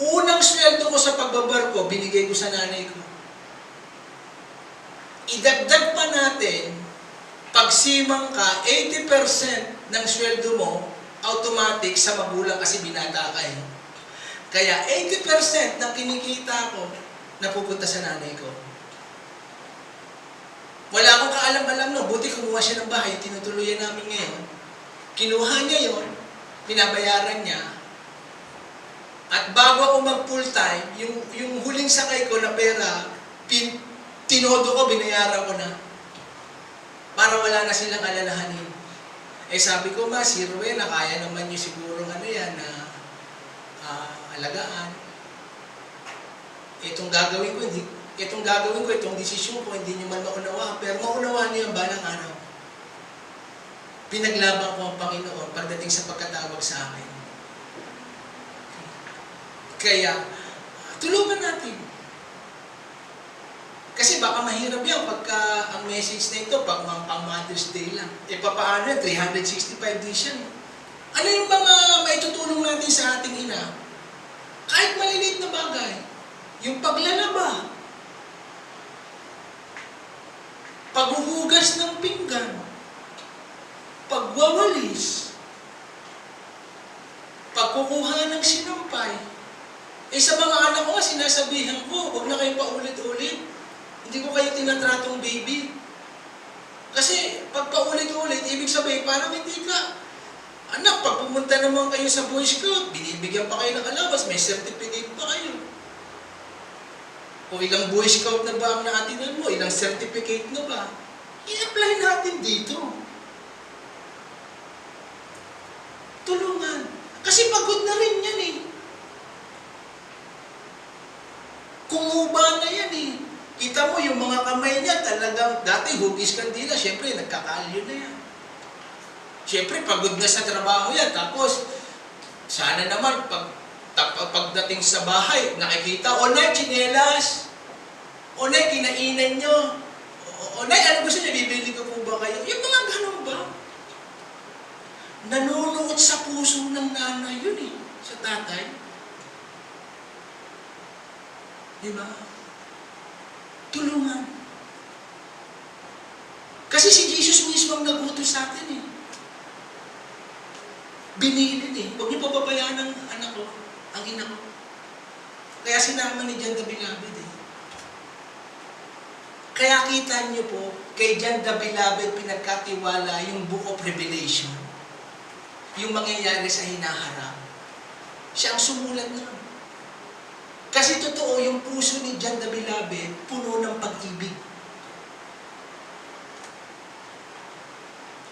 unang sweldo ko sa pagbabarko, binigay ko sa nanay ko. Idagdag pa natin, pagsimang ka, 80% ng sweldo mo, automatic sa magulang kasi binata ka eh. Kaya 80% ng kinikita ko, napupunta sa nanay ko. Wala akong kaalam-alam no, buti kumuha siya ng bahay, tinutuluyan namin ngayon. Kinuha niya yon, pinabayaran niya. At bago ako mag-full time, yung huling sakay ko na pera, tinodo ko, binayaran ko na. Para wala na silang alalahanin. Eh sabi ko, ma, si Rowena, kaya naman niyo siguro ano yan na alagaan. Itong gagawin ko, itong desisyon ko, hindi niyo man maunawaan. Pero maunawaan niyo yung balang araw. Pinaglaban ko ang Panginoon pagdating sa pagkatawag sa akin. Kaya, tulungan natin. Kasi baka mahirap yan pagka ang message na ito, pag pang Mother's Day lang. E papaano yan? 365 days yan. Ano yung mga maitutulong natin sa ating ina? Kahit maliliit na bagay. Yung paglalaba. Paghuhugas ng pinggan. Pagwawalis. Pagkukuha ng sinampay. Eh sa mga anak ko, sinasabihan ko, huwag na kayong paulit-ulit. Hindi ko kayo tinatratong baby. Kasi pag paulit-ulit, ibig sabihin, parang hindi ka Anak, pag pumunta naman kayo sa Boy Scout, binibigyan pa kayo ng allowance, may certificate pa kayo. O ilang Boy Scout na ba ang naatinan mo? Ilang certificate na ba? I-apply natin dito. Tulungan. Kasi pagod na rin yan eh. Kumuba na yan eh. Kita mo yung mga kamay niya talagang, dati hugis kandila, syempre nagkakalyo na yan. Syempre pagod na sa trabaho yan. Tapos, sana naman pagdating sa bahay, nakikita, o nay, tsinelas. O nay, kinainan nyo. O nay, ano gusto niya, bibili ko po ba kayo? Yung mga ganun ba? Nanunuot sa puso ng nanay yun eh, sa tatay. Diba? Tulungan. Kasi si Jesus mismo ang nagutos sa atin eh. Binilin eh. Huwag niyo pababayaan ang anak ko, ang ina ko. Kaya sinama ni John the Beloved eh. Kaya kita niyo po, kay John the Beloved pinagkatiwala yung Book of Revelation. Yung mangyayari sa hinaharap. Siya ang sumulat nun. Kasi totoo, yung puso ni John the Beloved, puno ng pag-ibig.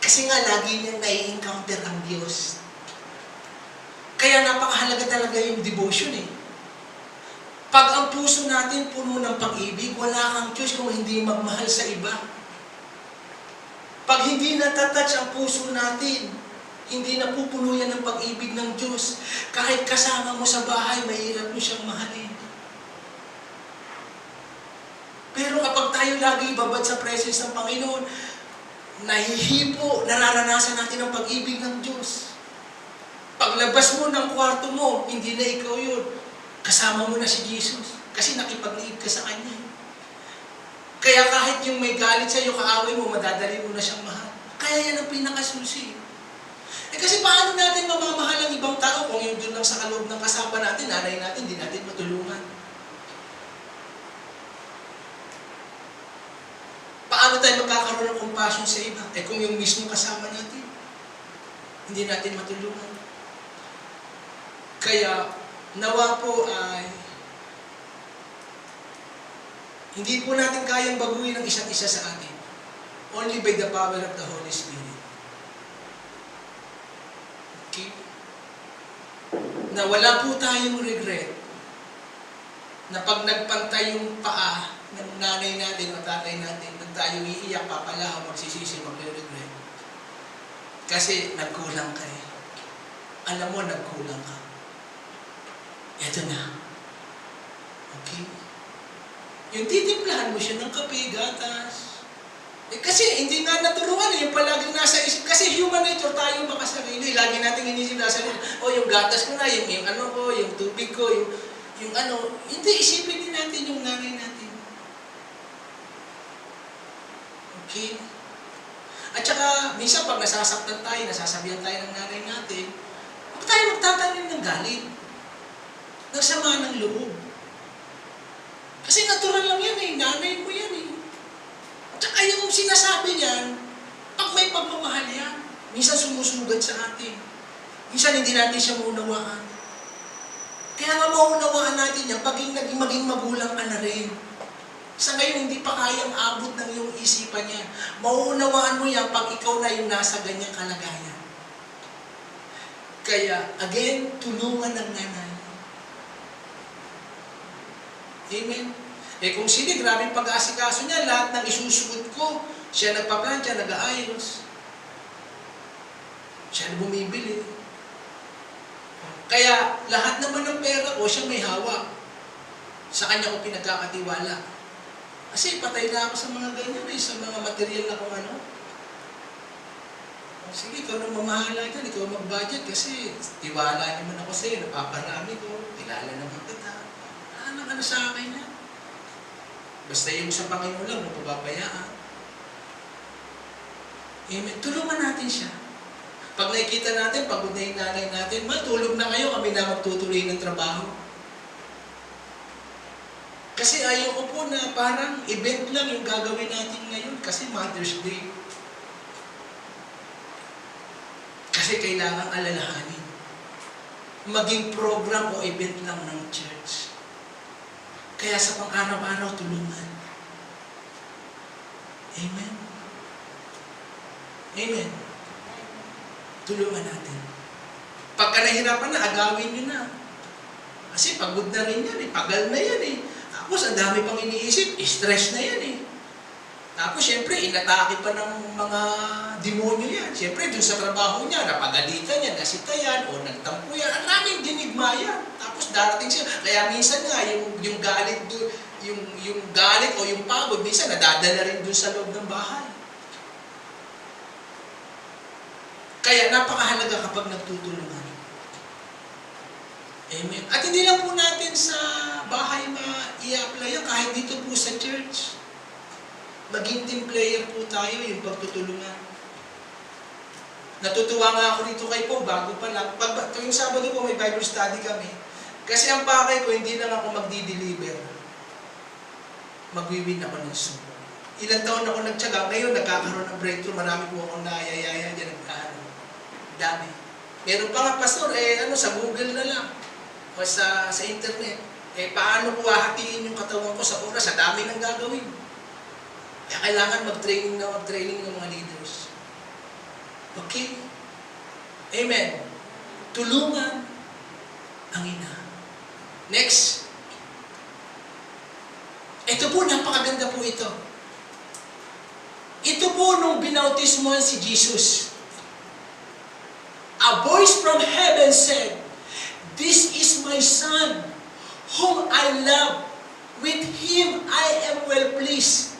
Kasi nga, lagi niyang nai-encounter ang Diyos. Kaya napakahalaga talaga yung devotion eh. Pag ang puso natin puno ng pag-ibig, wala kang choice kung hindi magmahal sa iba. Pag hindi natatouch ang puso natin, hindi napupuno yan ng pag-ibig ng Diyos. Kahit kasama mo sa bahay, mahirap mo siyang mahalin. Pero kapag tayo lagi babad sa presence ng Panginoon, nahihipo, nararanasan natin ang pag-ibig ng Diyos. Paglabas mo ng kwarto mo, hindi na ikaw yun. Kasama mo na si Jesus. Kasi nakipag-liib ka sa Kanya. Kaya kahit yung may galit sa'yo, kaaway mo, madadali mo na siyang mahal. Kaya yan ang pinakasusi. Kasi paano natin mamamahal ang ibang tao kung yung doon lang sa kaloob ng kasama natin, nanay natin, hindi natin matulungan? Paano tayo magkakaroon ng compassion sa iba? Kung yung mismo kasama natin, hindi natin matulungan. Kaya, nawa po ay hindi po natin kayang baguhin ang isa't isa sa atin. Only by the power of the Holy Spirit. Okay? Na wala po tayong regret na pag nagpantay yung paa ng nanay natin o tatay natin, nang tayo iiyak, papala o magsisisi, magre-regret. Kasi nagkulang ka eh. Alam mo, nagkulang ka. Eto na. Okay? Yung titimplahan mo siya ng kape, gatas. Kasi hindi nga naturuan yung palaging nasa isip. Kasi human nature tayo makasarili. Lagi natin inisip na sarili. Yung gatas ko na, yung ano ko, yung tubig ko, yung ano. Hindi, isipin din natin yung nanay natin. Okay? At saka, minsan pag nasasaktan tayo, nasasabihan tayo ng nanay natin, huwag tayo magtatanim ng galit. Ng sama ng loob. Kasi natural lang yan eh, nanay mo yan eh. At saka yung sinasabi niyan, pag may pagmamahal yan, minsan sumusugat sa atin. Minsan hindi natin siya maunawaan. Kaya nga maunawaan natin yan, pag maging magulang ka na rin. Sa ngayon, hindi pa kayang abot ng iyong isipan yan. Mauunawaan mo yan pag ikaw na yung nasa ganyang kalagayan. Kaya, again, tulungan ng nanay. Amen? Kung sige, grabing pag-aasikaso niya, lahat ng isusuot ko, siya nagpaplantya, nag-aayos. Siya bumibili. Kaya, lahat naman ng pera ko, siya may hawak. Sa kanya ko pinagkakatiwala. Kasi patay na ako sa mga ganyan sa mga material na kung ano. Sige, ikaw nang mamahala dyan, ikaw mag-budget kasi tiwala naman ako sa'yo, napaparami ko, kilala naman kita. Ano ka na sa akin yan? Basta yung sa Panginoon lang, mapapabayaan. Amen. Tulungan natin siya. Pag nakikita natin, pagod na yung nanay natin, matulog na kayo, kami na magtutuloy ng trabaho. Kasi ayoko po na parang event lang yung gagawin natin ngayon kasi Mother's Day. Kasi kailangan alalahanin. Maging program o event lang ng church. Kaya sa pang-araw-araw, tulungan. Amen. Amen. Tulungan natin. Pagka nahirapan na, agawin nyo na. Kasi pagod na rin yan eh. Pagal na yan eh. Tapos ang dami pang iniisip, stress na yan eh. Tapos syempre, inatake pa ng mga demonyo yan. Syempre, dun sa trabaho niya, napagalitan yan, nasita yan, o nagtampo yan. Ang raming dinigma yan. Tapos darating siya. Kaya minsan nga, yung galit dun, yung galit o yung pagod, minsan nadadala rin dun sa loob ng bahay. Kaya napakahalaga kapag nagtutulungan. Amen. At hindi lang po natin sa bahay i-apply yan, kahit dito po sa church. Maging team player po tayo, yung pagtutulungan. Natutuwa nga ako dito kay Po, bago pa lang. Yung Sabado po may Bible study kami. Kasi ang pakay ko, hindi lang ako magdi-deliver. Magwiwin ako ng soup. Ilang taon ako nagtyaga, ngayon nagkakaroon ng breakthrough, marami po akong naayayaya dyan, dami. Meron pa nga, pastor, sa Google na lang, o sa internet. Paano ko hahatiin yung katawan ko sa oras, sa dami ng gagawin. Kaya kailangan mag-training ng mga leaders. Okay? Amen. Tulungan ang ina. Next. Ito po, napakaganda po ito. Ito po nung binautismohan si Jesus. A voice from heaven said, "This is my son, whom I love. With him I am well pleased."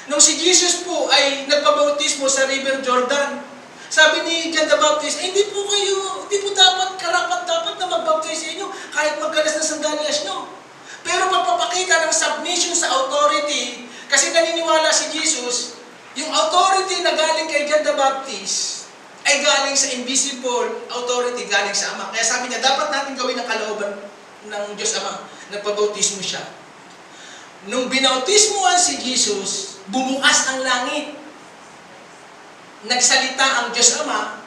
Nung si Jesus po ay nagpabautismo sa River Jordan, sabi ni John the Baptist, hindi po dapat karapat-dapat na magbaptize sa inyo kahit magkalas na sandalyas nyo. Pero pagpapakita ng submission sa authority, kasi naniniwala si Jesus, yung authority na galing kay John the Baptist ay galing sa invisible authority, galing sa Ama. Kaya sabi niya, dapat natin gawin ang kalooban ng Diyos Ama. Nagpabautismo siya. Nung binautismohan si Jesus, bumukas ang langit. Nagsalita ang Diyos Ama,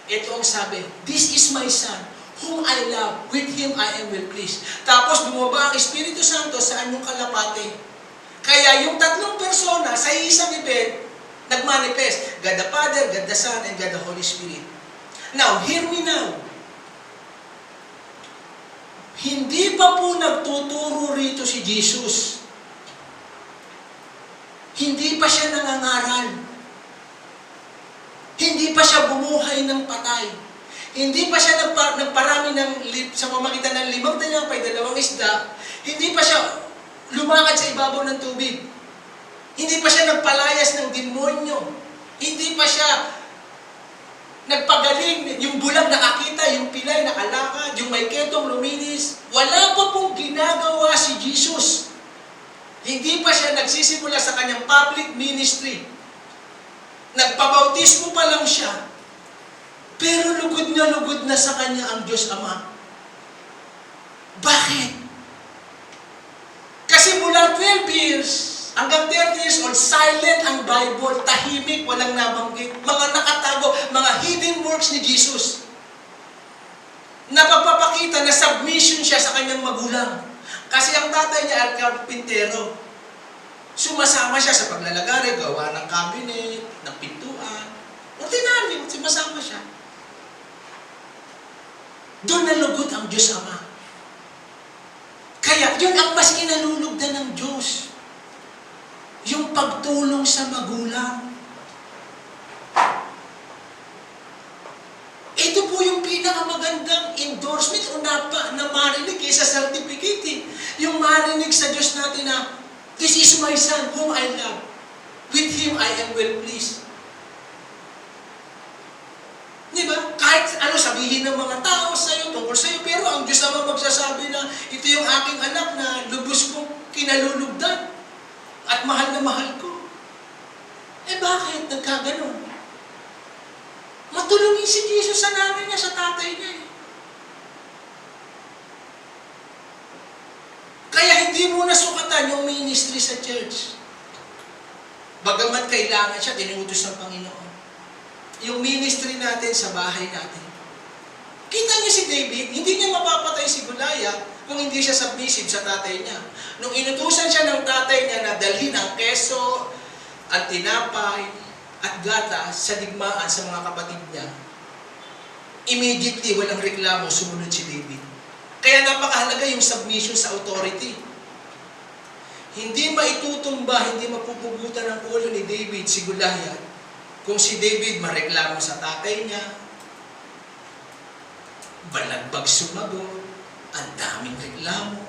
ito ang sabi, "This is my son, whom I love, with him I am well pleased." Tapos bumaba ang Espiritu Santo sa anyong kalapate. Kaya yung tatlong persona sa isang event, nagmanifest. God the Father, God the Son, and God the Holy Spirit. Now, hear me now. Hindi pa po nagtuturo rito si Jesus. Hindi pa siya nangangaral. Hindi pa siya bumuhay ng patay. Hindi pa siya nagparami sa pamamagitan ng 5 tinapay, 2 isda. Hindi pa siya lumakad sa ibabaw ng tubig. Hindi pa siya nagpalayas ng demonyo. Hindi pa siya nagpagaling. Yung bulag nakakita, yung pilay nakalakad, yung may ketong luminis. Wala pa pong ginagawa si Jesus. Hindi pa siya nagsisimula sa kanyang public ministry. Nagpabautismo pa lang siya. Pero lugod na sa kanya ang Diyos Ama. Bakit? Kasi mula 12 years hanggang 30 years old, silent ang Bible, tahimik, walang nabanggit, mga nakatago, mga hidden works ni Jesus. Napagpapakita na submission siya sa kanyang magulang. Kasi ang tatay niya ay karpintero. Sumasama siya sa paglalagari, gawa ng cabinet, ng pintuan. Ordinary, sumasama siya. Doon nalugod ang Diyos Ama. Kaya yun ang mas kinalulugdan ng Diyos. Yung pagtulong sa magulang. Ito po yung pinakamagandang endorsement o na marinig sa certificate. Yung marinig sa Diyos natin na, "This is my son whom I love. With him I am well pleased." Diba? Kahit ano sabihin ng mga tao sa'yo, tungkol sa'yo, pero ang Diyos naman magsasabi na, "Ito yung aking anak na lubos kong kinalulugdan at mahal na mahal ko." Bakit nagkaganon? Matulungin si Jesus sa nanay niya, sa tatay niya. Kaya hindi mo nasukatan yung ministry sa church. Bagamat kailangan siya, tinutos ng Panginoon. yung ministry natin sa bahay natin. Kita niyo si David, hindi niya mapapatay si Goliath kung hindi siya submissive sa tatay niya. Nung inutusan siya ng tatay niya na dalhin ang keso at tinapay at gatas sa digmaan sa mga kapatid niya, immediately, walang reklamo, sumunod si David. Kaya napakahalaga yung submission sa authority. Hindi maitutumba, hindi mapupugutan ng ulo ni David si Goliath kung si David mareklamo sa tatay niya, balagbag sumagot, ang daming reklamo.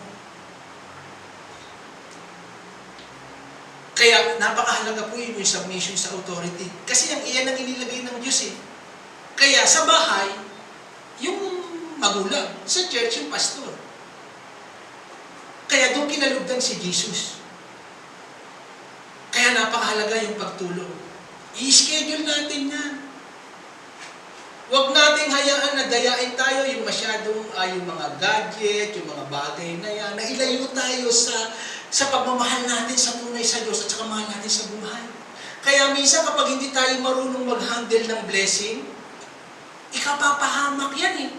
Kaya napakahalaga po yun yung submission sa authority. Kasi iyan ang inilagay ng Diyos eh. Kaya sa bahay, yung magulang, sa church yung pastor. Kaya doon kinalugdan si Jesus. Kaya napakahalaga yung pagtulong. I-schedule natin yan. Huwag nating hayaan na dayain tayo yung masyadong, yung mga gadget, yung mga bagay na yan, na ilayo tayo sa pagmamahal natin sa tunay sa Diyos at sa kamahal natin sa buhay. Kaya minsan kapag hindi tayo marunong mag-handle ng blessing, ikapapahamak yan eh.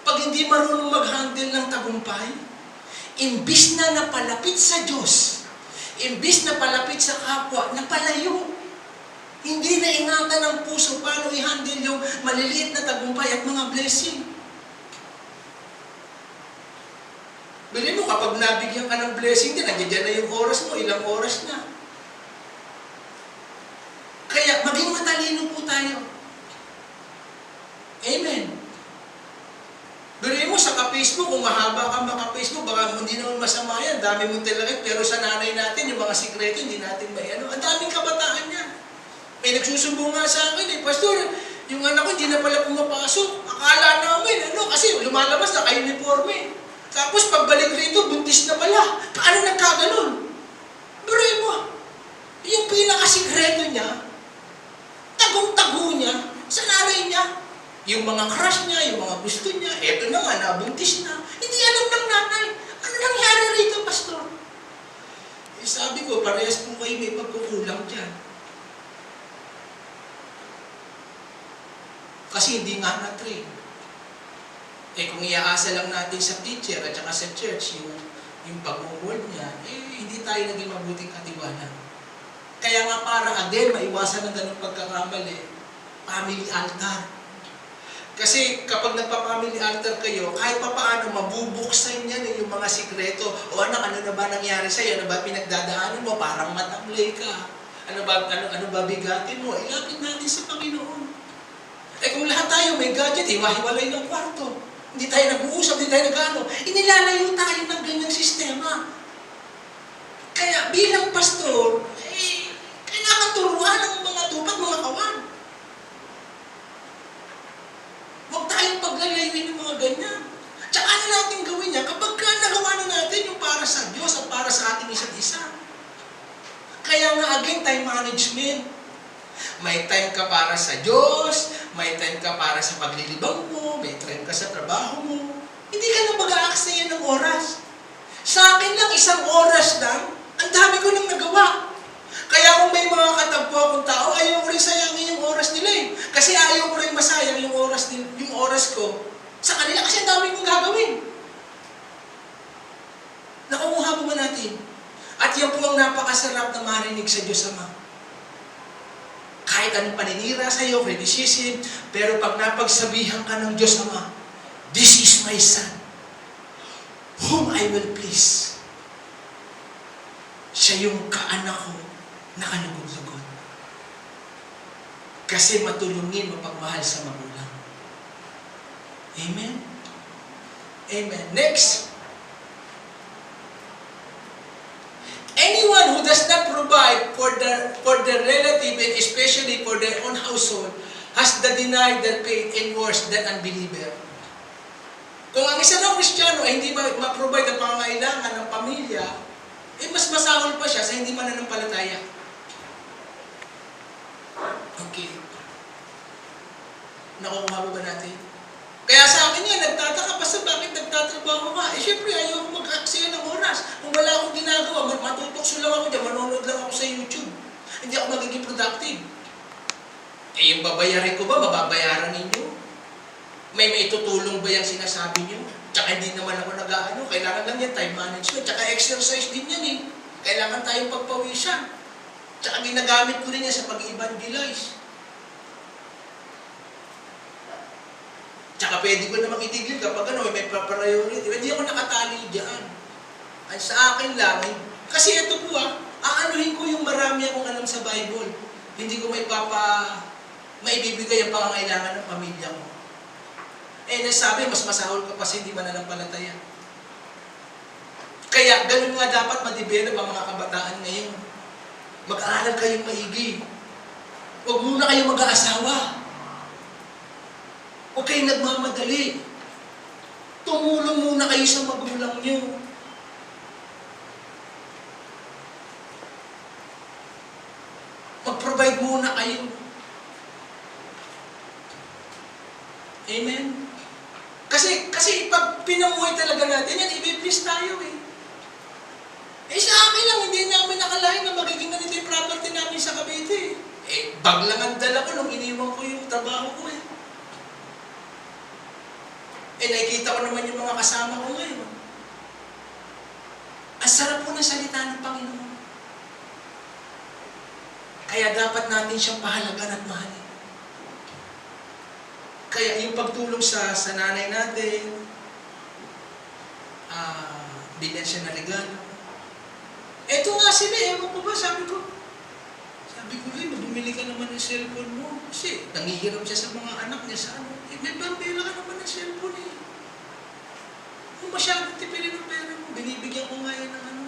Pag hindi marunong mag-handle ng tagumpay, imbis na napalapit sa Diyos, imbis na palapit sa kapwa, napalayo. Hindi na ingatan ng puso paano i-handle yung maliliit na tagumpay at mga blessing. Bili mo, kapag nabigyan ka ng blessing din, nandiyan na yung oras mo, ilang oras na. Kaya, maging matalino po tayo. Amen. Bili mo, sa ka-Facebook, kung mahaba ka maka-Facebook, baka hindi naman masama yan, dami mong talakit, pero sa nanay natin, yung mga sikreto, hindi natin may ano. Ang daming kabataan yan. May nagsusumbong nga sa akin eh, Pastor, yung anak ko hindi na pala pumapasok. Akala namin, kasi lumalabas na ka-uniforme. Tapos pagbalik rito, buntis na pala. Paano nagkaganon? Bro mo, yung pinakasikreto niya, tagong-tago niya, sa nanay niya. Yung mga crush niya, yung mga gusto niya, eto na nga, nabuntis na. Hindi alam ng nanay. Ano nangyari rito, Pastor? Eh, sabi ko, parehas po kayo may pagkukulang dyan. Kasi hindi nga na-train. Eh kung iaasa lang natin sa teacher at saka sa church yung pag-award niya, hindi tayo naging mabuting katiwala. Kaya nga para again, maiwasan ng ganung pagkakamali, family altar. Kasi kapag nagpa-family altar kayo, kahit pa paano mabubuksan niyan yung mga sikreto. O anak, ano na ba nangyari sa'yo? Ano ba pinagdadaanan mo? Parang matamlay ka. Ano ba bigatin mo? Ilapit natin sa Panginoon. Eh kung lahat tayo may gadget, hiwa-hiwalay ng kwarto. Hindi tayo nag-uusap, hindi tayo nag-ano. Inilalayo tayo ng ganyang sistema. Kaya bilang pastor, kailangan turuan ng mga tupat, mga kawan. Huwag tayong paglalayuin ng mga ganyan. Tsaka ano natin gawin niya kapag nagawa na natin yung para sa Diyos at para sa ating isa't isa. Kaya nga again, time management. May time ka para sa Diyos, may time ka para sa paglilibang mo, may time ka sa trabaho mo. Hindi ka na mag-aaksaya ng oras. Sa akin lang, 1 oras lang, ang dami ko nang nagawa. Kaya kung may mga katagpo akong tao, ayaw ko rin sayangin yung oras nila eh. Kasi ayaw ko rin masayang yung oras ko sa kanila kasi ang dami kong gagawin. Nakukuha po ba natin? At yan po ang napakasarap na marinig sa Diyos Ama. Kahit anong paninira sa iyo, criticism, pero pag napagsabihan ka ng Diyos Ama, this is my son, whom I will please. Siya yung kaanak ko na kanugod-lugod. Kasi matulungin, mapagmahal sa magulang. Amen? Amen. Next. Anyone who does not provide for their relative and especially for their own household has denied their faith and worse than unbeliever. Kung ang isa ng Kristiyano ay hindi ma-provide ang pangangailangan ng pamilya, mas masahol pa siya sa hindi mananampalataya. Okay. Nakukuha mo ba natin? Kaya sa akin nga, nagtataka pa sa bakit nagtatrabaho ka. Siyempre, ayaw ko mag-aksaya ng oras. Kung wala akong ginagawa, matutokso lang ako dyan, manonood lang ako sa YouTube. Hindi ako magiging productive. Eh, yung babayarin ko ba, mababayaran ninyo? May maitutulong ba yung sinasabi nyo? Tsaka hindi naman ako nag-aano. Kailangan lang yan, time management. Tsaka exercise din yan eh. Kailangan tayong pagpawisan. Tsaka ginagamit ko rin yan sa pag-evangelize. Tsaka pwede ko namang itigil kapag ano, may priority. Hindi ako nakatali dyan. Ay, sa akin lang, kasi ito po aanuhin ko yung marami akong alam sa Bible. Hindi ko maibibigay ang pangangailangan ng pamilya ko. Eh, nasabi, mas masahol ka kasi hindi mananampalataya. Kaya, ganun nga dapat ma-develop ang mga kabataan ngayon. Mag-aaral kayong maigi. Huwag muna kayong mag-aasawa. Huwag kayong nagmamadali. Tumulong muna kayo sa magulang nyo. Mag-provide muna kayo. Amen? Kasi pag pinamuhay talaga natin, yan, i-bless tayo eh. Eh sa akin lang, hindi namin nakalain na magiging ganito yung property namin sa Cavite. Eh, bag lang ang dala ko nung iniwan ko yung trabaho ko eh. Eh, nakikita ko naman yung mga kasama ko ngayon. Ang sarap po ng salita ng Panginoon. Kaya dapat natin siyang pahalagan at mahalin. Kaya yung pagtulong sa nanay natin, bilhan siya na regalo. Eto nga sila, ewan ko ba, sabi ko, bumili ka naman ng cellphone mo. Kasi nangihiram siya sa mga anak niya sa ano. Eh, may pambila ka naman ng cellphone eh. Kung masyadong tipilin ng pera mo, binibigyan ko nga yan ng ano.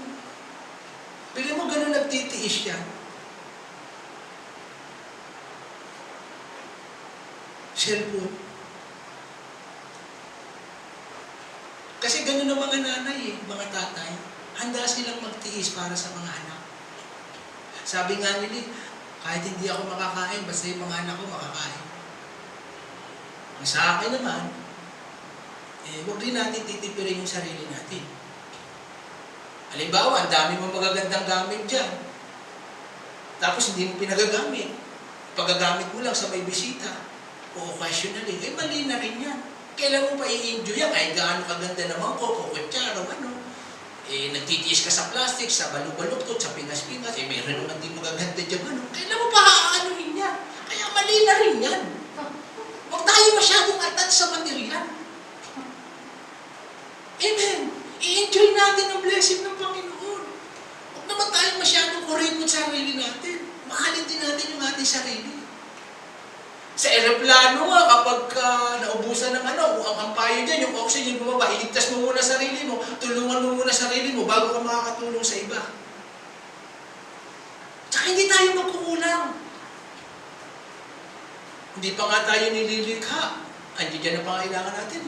Bili mo ganun nagtitiis siya. Cellphone. Kasi ganun ang mga nanay mga tatay. Handa silang magtiis para sa mga anak. Sabi nga nila, kahit hindi ako makakain, basta yung mga anak ko makakain. Sa akin naman, huwag din natin titipirin yung sarili natin. Halimbawa, ang dami mong magagandang gamit dyan. Tapos hindi mo pinagagamit. Pagagamit mo lang sa may bisita. O occasionally, mali na rin yan. Kailan mo pa i-enjoy yan? Kahit gaano kaganda naman ko, kukutsara, nagtitiis ka sa plastic, sa balubaluktot, sa pingas-pingas, meron naman din magaganda dyan, Kailan mo pa aanuhin yan? Kaya mali na rin yan. Huwag tayo masyadong attached sa material. Amen. I-enjoy natin ang blessing ng Panginoon. Huwag naman tayo masyadong kuripot sa sarili natin. Mahalin din natin yung ating sarili. Sa aeroplano nga, kapag naubusan ng ang payo dyan, yung oxygen bumaba, iligtas mo muna sarili mo, tulungan mo muna sarili mo bago ka makakatulong sa iba. Tsaka hindi tayo magkukulang. Hindi pa nga tayo nililikha. Andiyan dyan ang pangailangan natin.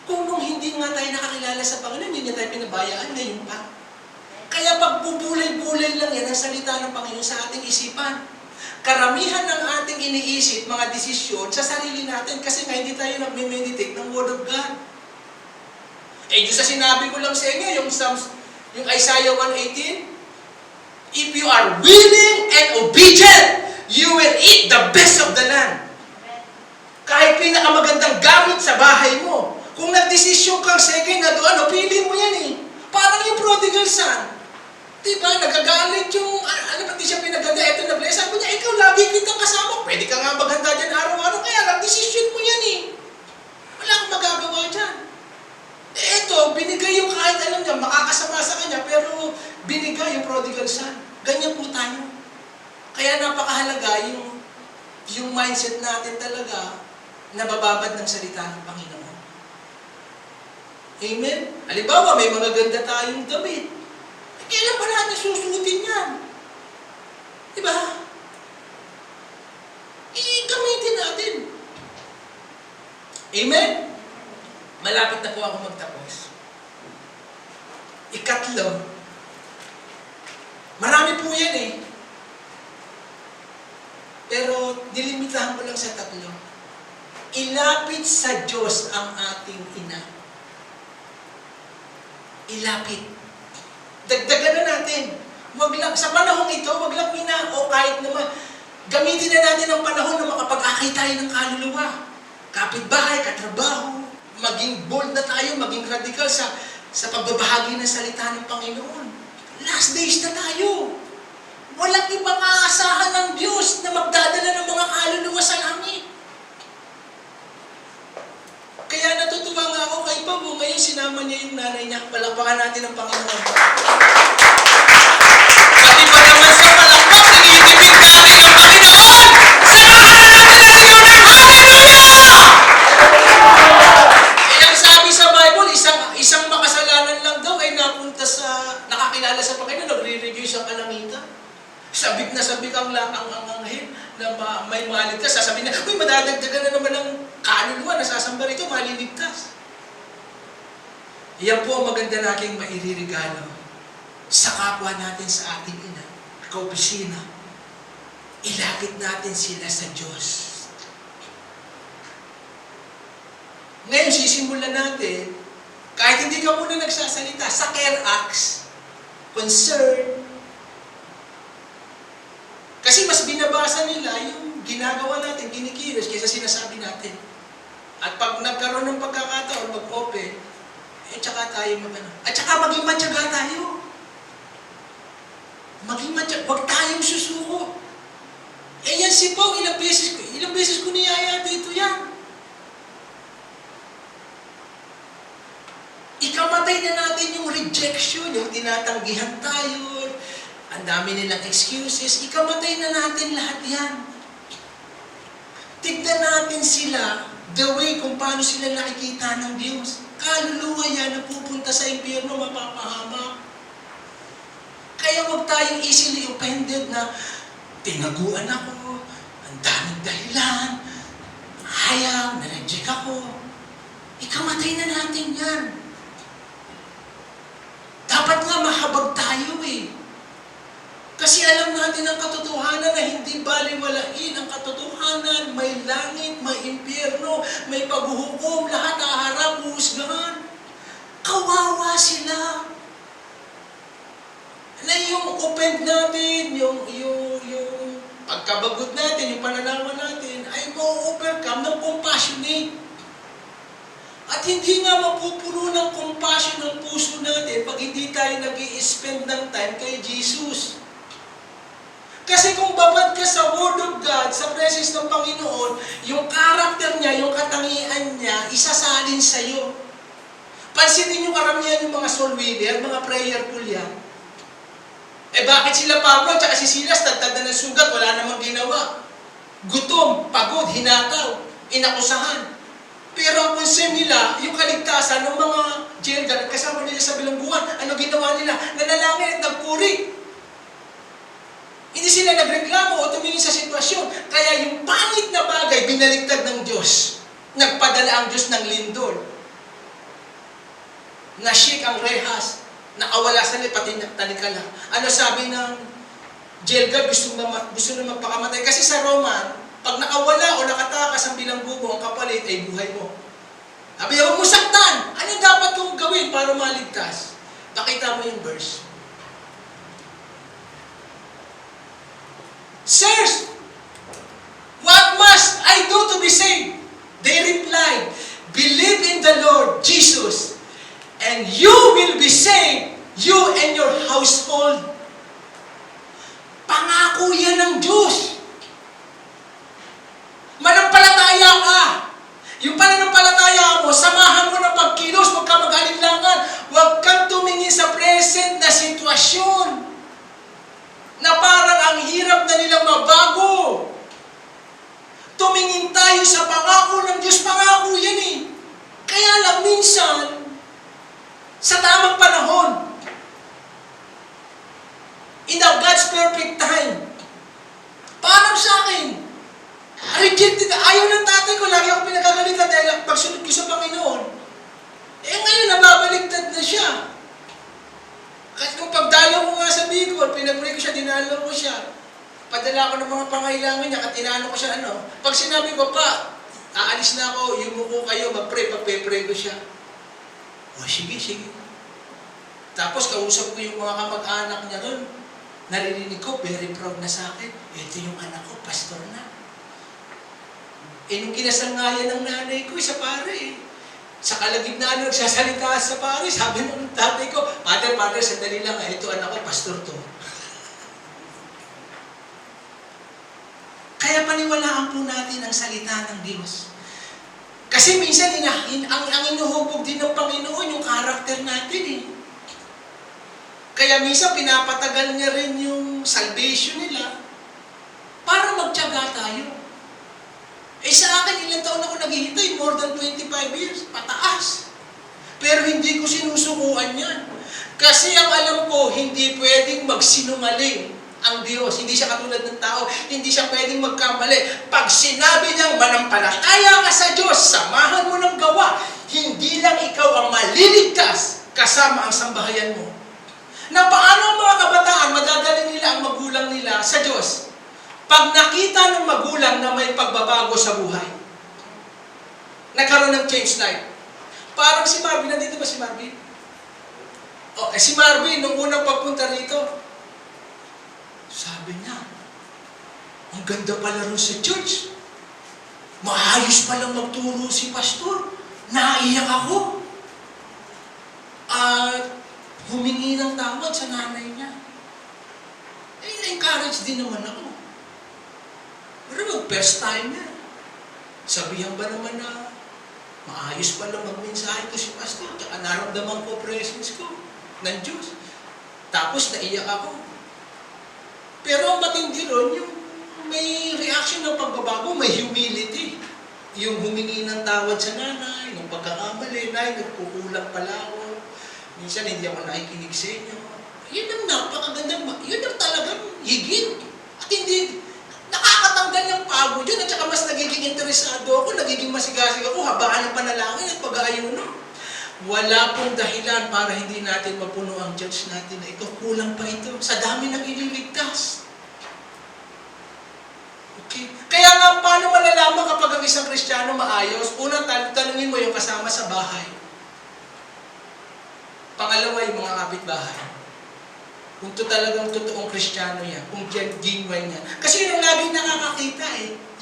Kung nung hindi nga tayo nakakilala sa Panginoon, hindi niya tayo pinabayaan, ngayon pa. Kaya pag bubulay-bulay lang yan ang salita ng Panginoon sa ating isipan. Karamihan ng ating iniisip, mga desisyon, sa sarili natin kasi nga hindi tayo nagme-meditate ng Word of God. Eh, doon sa sinabi ko lang sa inyo, yung Isaiah 1:18, if you are willing and obedient, you will eat the best of the land. Kahit pinakamagandang gamit sa bahay mo, kung nagdesisyon kang second na doon, pili mo yan eh. Parang yung prodigal son. Diba, nagagalit yung, ba't di siya pinaganda, eto na bless. Sabi niya, ikaw lagi kitang kasama. Pwede ka nga maganda dyan araw-araw, kaya lang, decision mo yan eh. Wala akong magagawa dyan. Eto, binigay yung kahit alam niya, makakasama sa kanya, pero binigay yung prodigal son. Ganyan po tayo. Kaya napakahalaga yung mindset natin talaga, nabababad ng salita ng Panginoon. Amen? Halimbawa, may mga ganda tayong damit. Kailan pa natin susutin yan? Diba? I-gamitin natin. Amen? Malapit na po ako magtapos. Ikatlo, marami po yan eh. Pero nilimitahan ko lang sa tatlo. Ilapit sa Diyos ang ating ina. Ilapit. Dagdagan na natin. Wag lang, sa panahong ito, wag lang o kahit naman, Gamitin na natin ang panahon na makapag-akay tayo ng kaluluwa. Kapitbahay, katrabaho, maging bold na tayo, maging radical sa pagbabahagi ng salita ng Panginoon. Last days na tayo. Walang ibang aasahan ng Diyos na magdadala ng mga kaluluwa sa langit. Kaya natutuwa nga ako kay Pabo, ngayon sinama niya yung nanay niya. Palakpakan natin ang Panginoon. Pati pa naman sa palakpak, sinitipid natin ang Panginoon! Samahan natin ang siyunan! Hallelujah! Kaya sabi sa Bible, isang makasalanan lang daw ay nakakilala sa Panginoon, nagre-review sa kalangitan. Sabik na sabik ang anghel na may maligtas. Sasabihin na, uy, madadagdagan na naman ng kaluluwa, nasasamba rito, maliligtas. Iyan po ang maganda nating mairirigalo sa kapwa natin sa ating ina, kaopisina. Ilapit natin sila sa Diyos. Ngayon, sisimulan natin, kahit hindi ka muna nagsasalita, sa care acts, concern. Kasi mas binabasa nila yung ginagawa natin, kinikilos, kaysa sinasabi natin. At pag nagkaroon ng pagkakataon, mag-open, tsaka tayo mag-ano. At tsaka maging matyaga tayo. Maging matyaga. Huwag tayong susuko. Yan si Pao, ilang beses ko niyaya dito yan. Ikamatay na natin yung rejection, yung tinatanggihan tayo, ang dami nilang excuses, ikamatay na natin lahat yan. Tignan natin sila, the way kung paano sila nakikita ng Diyos. Kaluluwa yan na pupunta sa impyerno, mapapahamak. Kaya huwag tayong easily offended na tinaguan ako, ang daming dahilan, ayaw, na-reject ako. Ikamatay na natin yan. Dapat nga mahabag tayo eh. Kasi alam natin ang katotohanan na hindi baliwalain ang katotohanan. May langit, may impyerno, may paghuhukom, lahat haharap, huhusgahan. Kawawa sila. Na yung offend natin, yung pagkabagot natin, yung pananawan natin, ay ma-overcome ng compassionate. At hindi nga mapupuno ng compassion ng puso natin pag hindi tayo nag-i-spend ng time kay Jesus. Kasi kung babad ka sa Word of God, sa presence ng Panginoon, yung character niya, yung katangian niya, isasalin sa iyo. Pansinin niyo karamihan yung mga soul winner, mga prayerful yan. Bakit sila Pablo at si Silas tagtad na ng sugat, wala namang ginawa? Gutom, pagod, hinataw, inakusahan. Pero ang concern nila, yung kaligtasan ng mga jail guard, kasama nila sa bilangguan, ano ginawa nila? Nanalangin at nagpuri. Hindi sila nagreklamo o tumingin sa sitwasyon. Kaya yung pangit na bagay, binaligtad ng Diyos. Nagpadala ang Diyos ng lindol. Nashik ang rehas. Nakawala sa nila, pati talikala. Ano sabi ng jail guard? Gusto na magpakamatay. Kasi sa Roman, pag nakawala o nakatakas ang bilanggo mo, ang kapalit ay buhay mo. Sabi, huwag mo saktan. Ano dapat kong gawin para maligtas? Pakita mo yung verse. Sirs, what must I do to be saved? They replied, believe in the Lord Jesus, and you will be saved, you and your household. Pangako yan ng Diyos. Manampalataya ka. Yung pananampalataya mo, samahan mo ng pagkilos, huwag ka mag-alinlangan, huwag kang tumingin sa present na sitwasyon na parang ang hirap na nilang mabago. Tumingin tayo sa pangako ng Diyos. Pangako yan eh. Kaya lang minsan, sa tamang panahon, in the God's perfect time, parang sa akin, rejected. Ayaw ng tatay ko, lagi ako pinagagalitan dahil pagsunod ko sa Panginoon. Ngayon, nababaligtad na siya. Kasi kung pagdalaw ko nga sa Bicol, pinag-pray ko siya, dinalaw ko siya. Padala ko ng mga pangailangan niya, at tinalo ko siya, Pag sinabi ko, pa, aalis na ako, yumuko kayo, mag-pray, pagpe-pray ko siya. Sige. Tapos, kausap ko yung mga kamag-anak niya doon. naririnig ko, very proud na sa akin, ito yung anak ko, pastor na. Nung kinasal nga yan ng nanay ko, sa pare sa kalagitnaan nagsasalita sa pare, sabi ng tatay ko, Father, sandali lang, ito anak ko, pastor to. Kaya paniwalaan po natin ang salita ng Diyos. Kasi minsan, ang inuhubog din ng Panginoon yung karakter natin Kaya minsan, pinapatagal niya rin yung salvation nila para magtiyaga tayo. Sa akin, ilang taon ako naghihintay? More than 25 years. Pataas. Pero hindi ko sinusukuan yan. Kasi ang alam ko, hindi pwedeng magsinungaling ang Diyos. Hindi siya katulad ng tao. Hindi siya pwedeng magkamali. Pag sinabi niyang manampalataya ka sa Diyos, samahan mo ng gawa, hindi lang ikaw ang maliligtas kasama ang sambahayan mo. Na paano ang mga kabataan madadali nila ang magulang nila sa Diyos? Pag nakita ng magulang na may pagbabago sa buhay, nagkaroon ng change life. Parang si Marvin, nandito ba si Marvin? Si Marvin, nung unang pagpunta rito, sabi niya, ang ganda pala rin sa church. Maayos palang magturo si pastor. Naiyak ako. At humingi ng tawad sa nanay niya. Na-encourage din naman ako. Pero first time niya. Sabihan ba naman na maayos palang magmensahe ko si pastor. Tsaka naramdaman ko presence ko ng Diyos. Tapos naiyak ako. Pero ang matindi ron, yung may reaction ng pagbabago, may humility. Yung humingi ng tawad sa nanay, ng pagkakamali, nay, nagkukulang pala ako. Minsan hindi ako nakikinig sa inyo. Yun ang napakagandang, yun ang talagang higit. At hindi, nakakatanggal ng pagod yun. At saka mas nagiging interesado ako, nagiging masigasig ako, habaan ng panalangin at pag-aayuno. Wala pong dahilan para hindi natin mapuno ang church natin na ito. Kulang pa ito. Sa dami ng ililigtas. Okay? Kaya nga, paano malalaman kapag ang isang Kristiyano maayos? Unang tanungin mo yung kasama sa bahay. Pangalawa, yung mga kapitbahay. Kung talagang totoong Kristiyano yan, kung genuine yan. Kasi yun ang laging nakakakita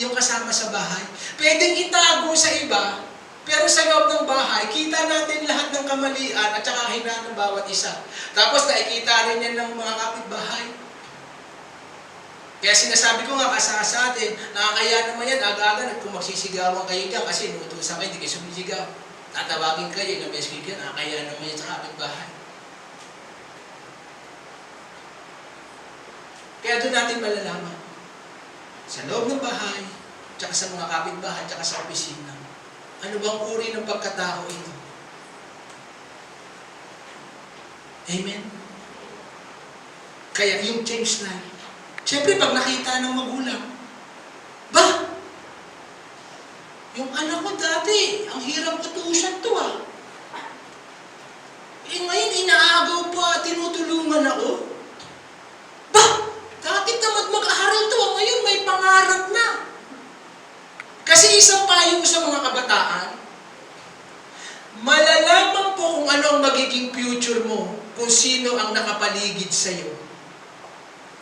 yung kasama sa bahay. Pwedeng itago sa iba, pero sa loob ng bahay, kita natin lahat ng kamalian at saka hinaan ng bawat isa. Tapos nakikita rin yan ng mga kapitbahay. Kaya sinasabi ko nga sa atin, nakakaya naman yan, aga-aga kung magsisigawan kayo dyan kasi inuutusan kayo, hindi kayo sumisigaw. Tatawagin kayo, ilang beses kayo dyan, nakakaya naman yan sa kapitbahay. Kaya doon natin malalaman. Sa loob ng bahay, tsaka sa mga kapitbahay, tsaka sa opisina. Ano bang uri ng pagkatao ito? Amen? Kaya yung change life. Siyempre, pag nakita ng magulang, yung anak ko dati, ang hirap utusan to ngayon, inaagaw pa, tinutulungan ako. Dati tamad mag-aaral to, ngayon may pangarap na. Kasi isang payo sa mga kabataan, malalaman po kung ano ang magiging future mo, kung sino ang nakapaligid sa iyo,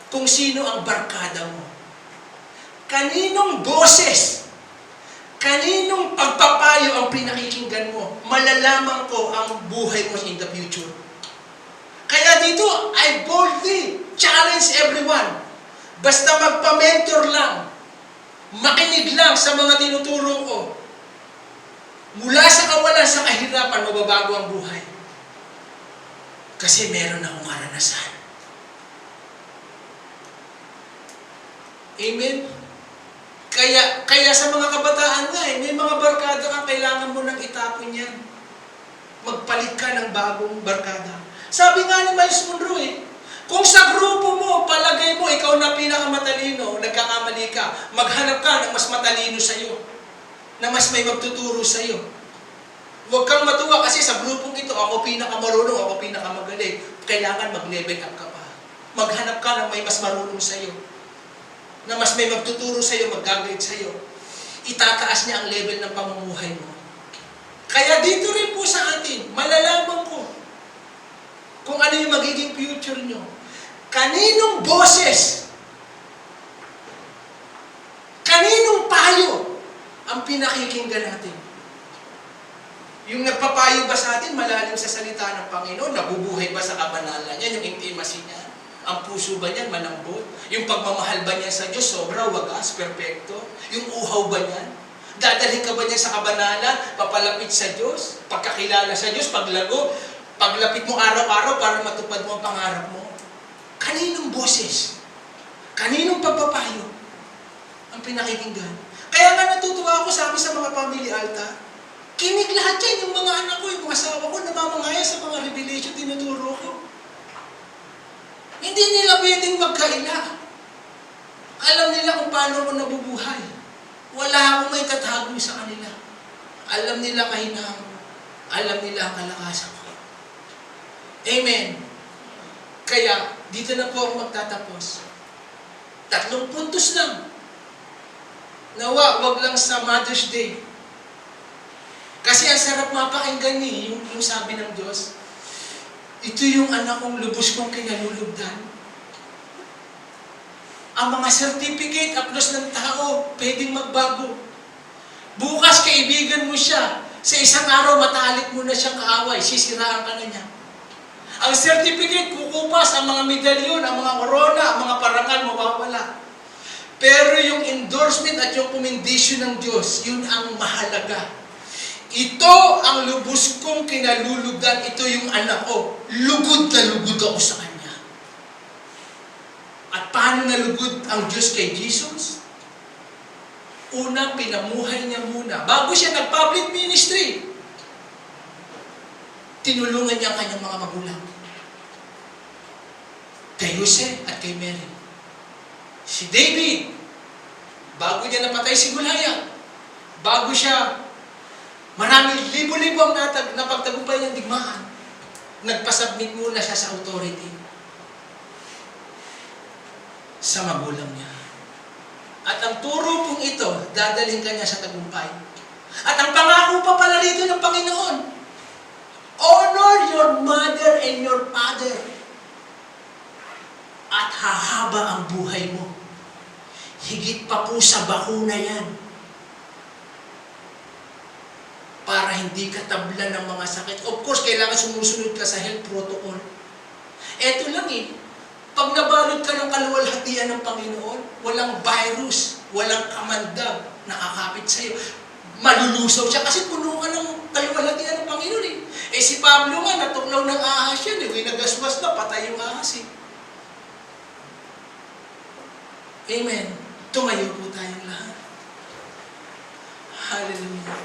kung sino ang barkada mo. Kaninong boses, kaninong pagpapayo ang pinakikinggan mo, malalaman ko ang buhay mo in the future. Kaya dito, I boldly challenge everyone. Basta magpa-mentor lang, makinig lang sa mga tinuturo ko. Mula sa kawalan sa kahirapan, mababago ang buhay. Kasi meron akong karanasan. Amen? Kaya sa mga kabataan nga, may mga barkada kang kailangan mo nang itapon yan. Magpalit ka ng bagong barkada. Sabi nga ni Miles Monroe, kung sa grupo mo, palagay mo, ikaw na pinakamatalino, nagkakamali ka, maghanap ka ng mas matalino sa iyo, na mas may magtuturo sa iyo. Huwag kang matuwa kasi sa grupong ito, ako pinakamarunong, ako pinakamagaling. Kailangan mag-level up ka pa. Maghanap ka ng may mas marunong sa iyo, na mas may magtuturo sa iyo, mag-guide sa iyo. Itataas niya ang level ng pamumuhay mo. Kaya dito rin po sa atin, malalaman ko kung ano yung magiging future nyo. Kaninong boses? Kaninong payo ang pinakikinggan natin? Yung nagpapayo ba sa atin malalim sa salita ng Panginoon? Nabubuhay ba sa kabanalan niya? Yung intimacy niya? Ang puso ba niyan malambot? Yung pagmamahal ba niya sa Diyos sobra, wagas, perpekto? Yung uhaw ba niyan? Dadalhin ka ba niya sa kabanalan? Papalapit sa Diyos? Pagkakilala sa Diyos? Paglago? Paglapit mo araw-araw para matupad mo ang pangarap mo? Kaninong boses? Kaninong pagpapayo ang pinakikinggan? Kaya nga natutuwa ako sa amin sa mga family altar. Kinig lahat yan, yung mga anak ko, yung mga asawa ko, namamangaya sa mga revelation tinuturo ko. Hindi nila pwedeng magkaila. Alam nila kung paano ako nabubuhay. Wala akong may tatago sa kanila. Alam nila kahinaan ko. Alam nila ang kalakasan ko. Amen. Kaya, dito na po ako magtatapos. 3 puntos lang. Nawa, wag lang sa Mother's Day. Kasi ang sarap mapakinggan yung sabi ng Diyos, ito yung anak kong lubos kong kinalulugdan. Ang mga certificate, aplos ng tao, pwedeng magbago. Bukas, kaibigan mo siya. Sa isang araw, matalik mo na siyang kaaway. Sisiraan ka na niya. Ang certificate, kukupas. Ang mga medalyon, ang mga korona, ang mga parangal, mawawala. Pero yung endorsement at yung commendation ng Diyos, yun ang mahalaga. Ito ang lubos kong kinalulugdan. Ito yung anak ko. Lugod na lugod ako sa Kanya. At paano nalugod ang Diyos kay Jesus? Unang pinamuhay niya muna. Bago siya nag-public ministry, tinulungan niya ang kanyang mga magulang. Kay Jose at kay Mary. Si David, bago niya napatay si Goliath, bago siya maraming libo-libo ang napagtagumpay niyang digmaan, nagpasubmit muna siya sa authority sa magulang niya. At ang turo pong ito, dadalhin ka niya sa tagumpay. At ang pangako pa pala rito ng Panginoon, honor your mother and your father. At hahaba ang buhay mo. Higit pa po sa bakuna yan. Para hindi ka tablan ng mga sakit. Of course, kailangan sumusunod ka sa health protocol. Eto lang pag nabalot ka ng kaluwalhatian ng Panginoon, walang virus, walang kamandag nakakapit sa'yo. Malulusaw siya kasi puno ka ng kaluwalhatian ng Panginoon si Pablo nga, natuklaw ng ahas yan nagaswas na, patay yung ahas Amen. Tumayo po tayong lahat. Hallelujah.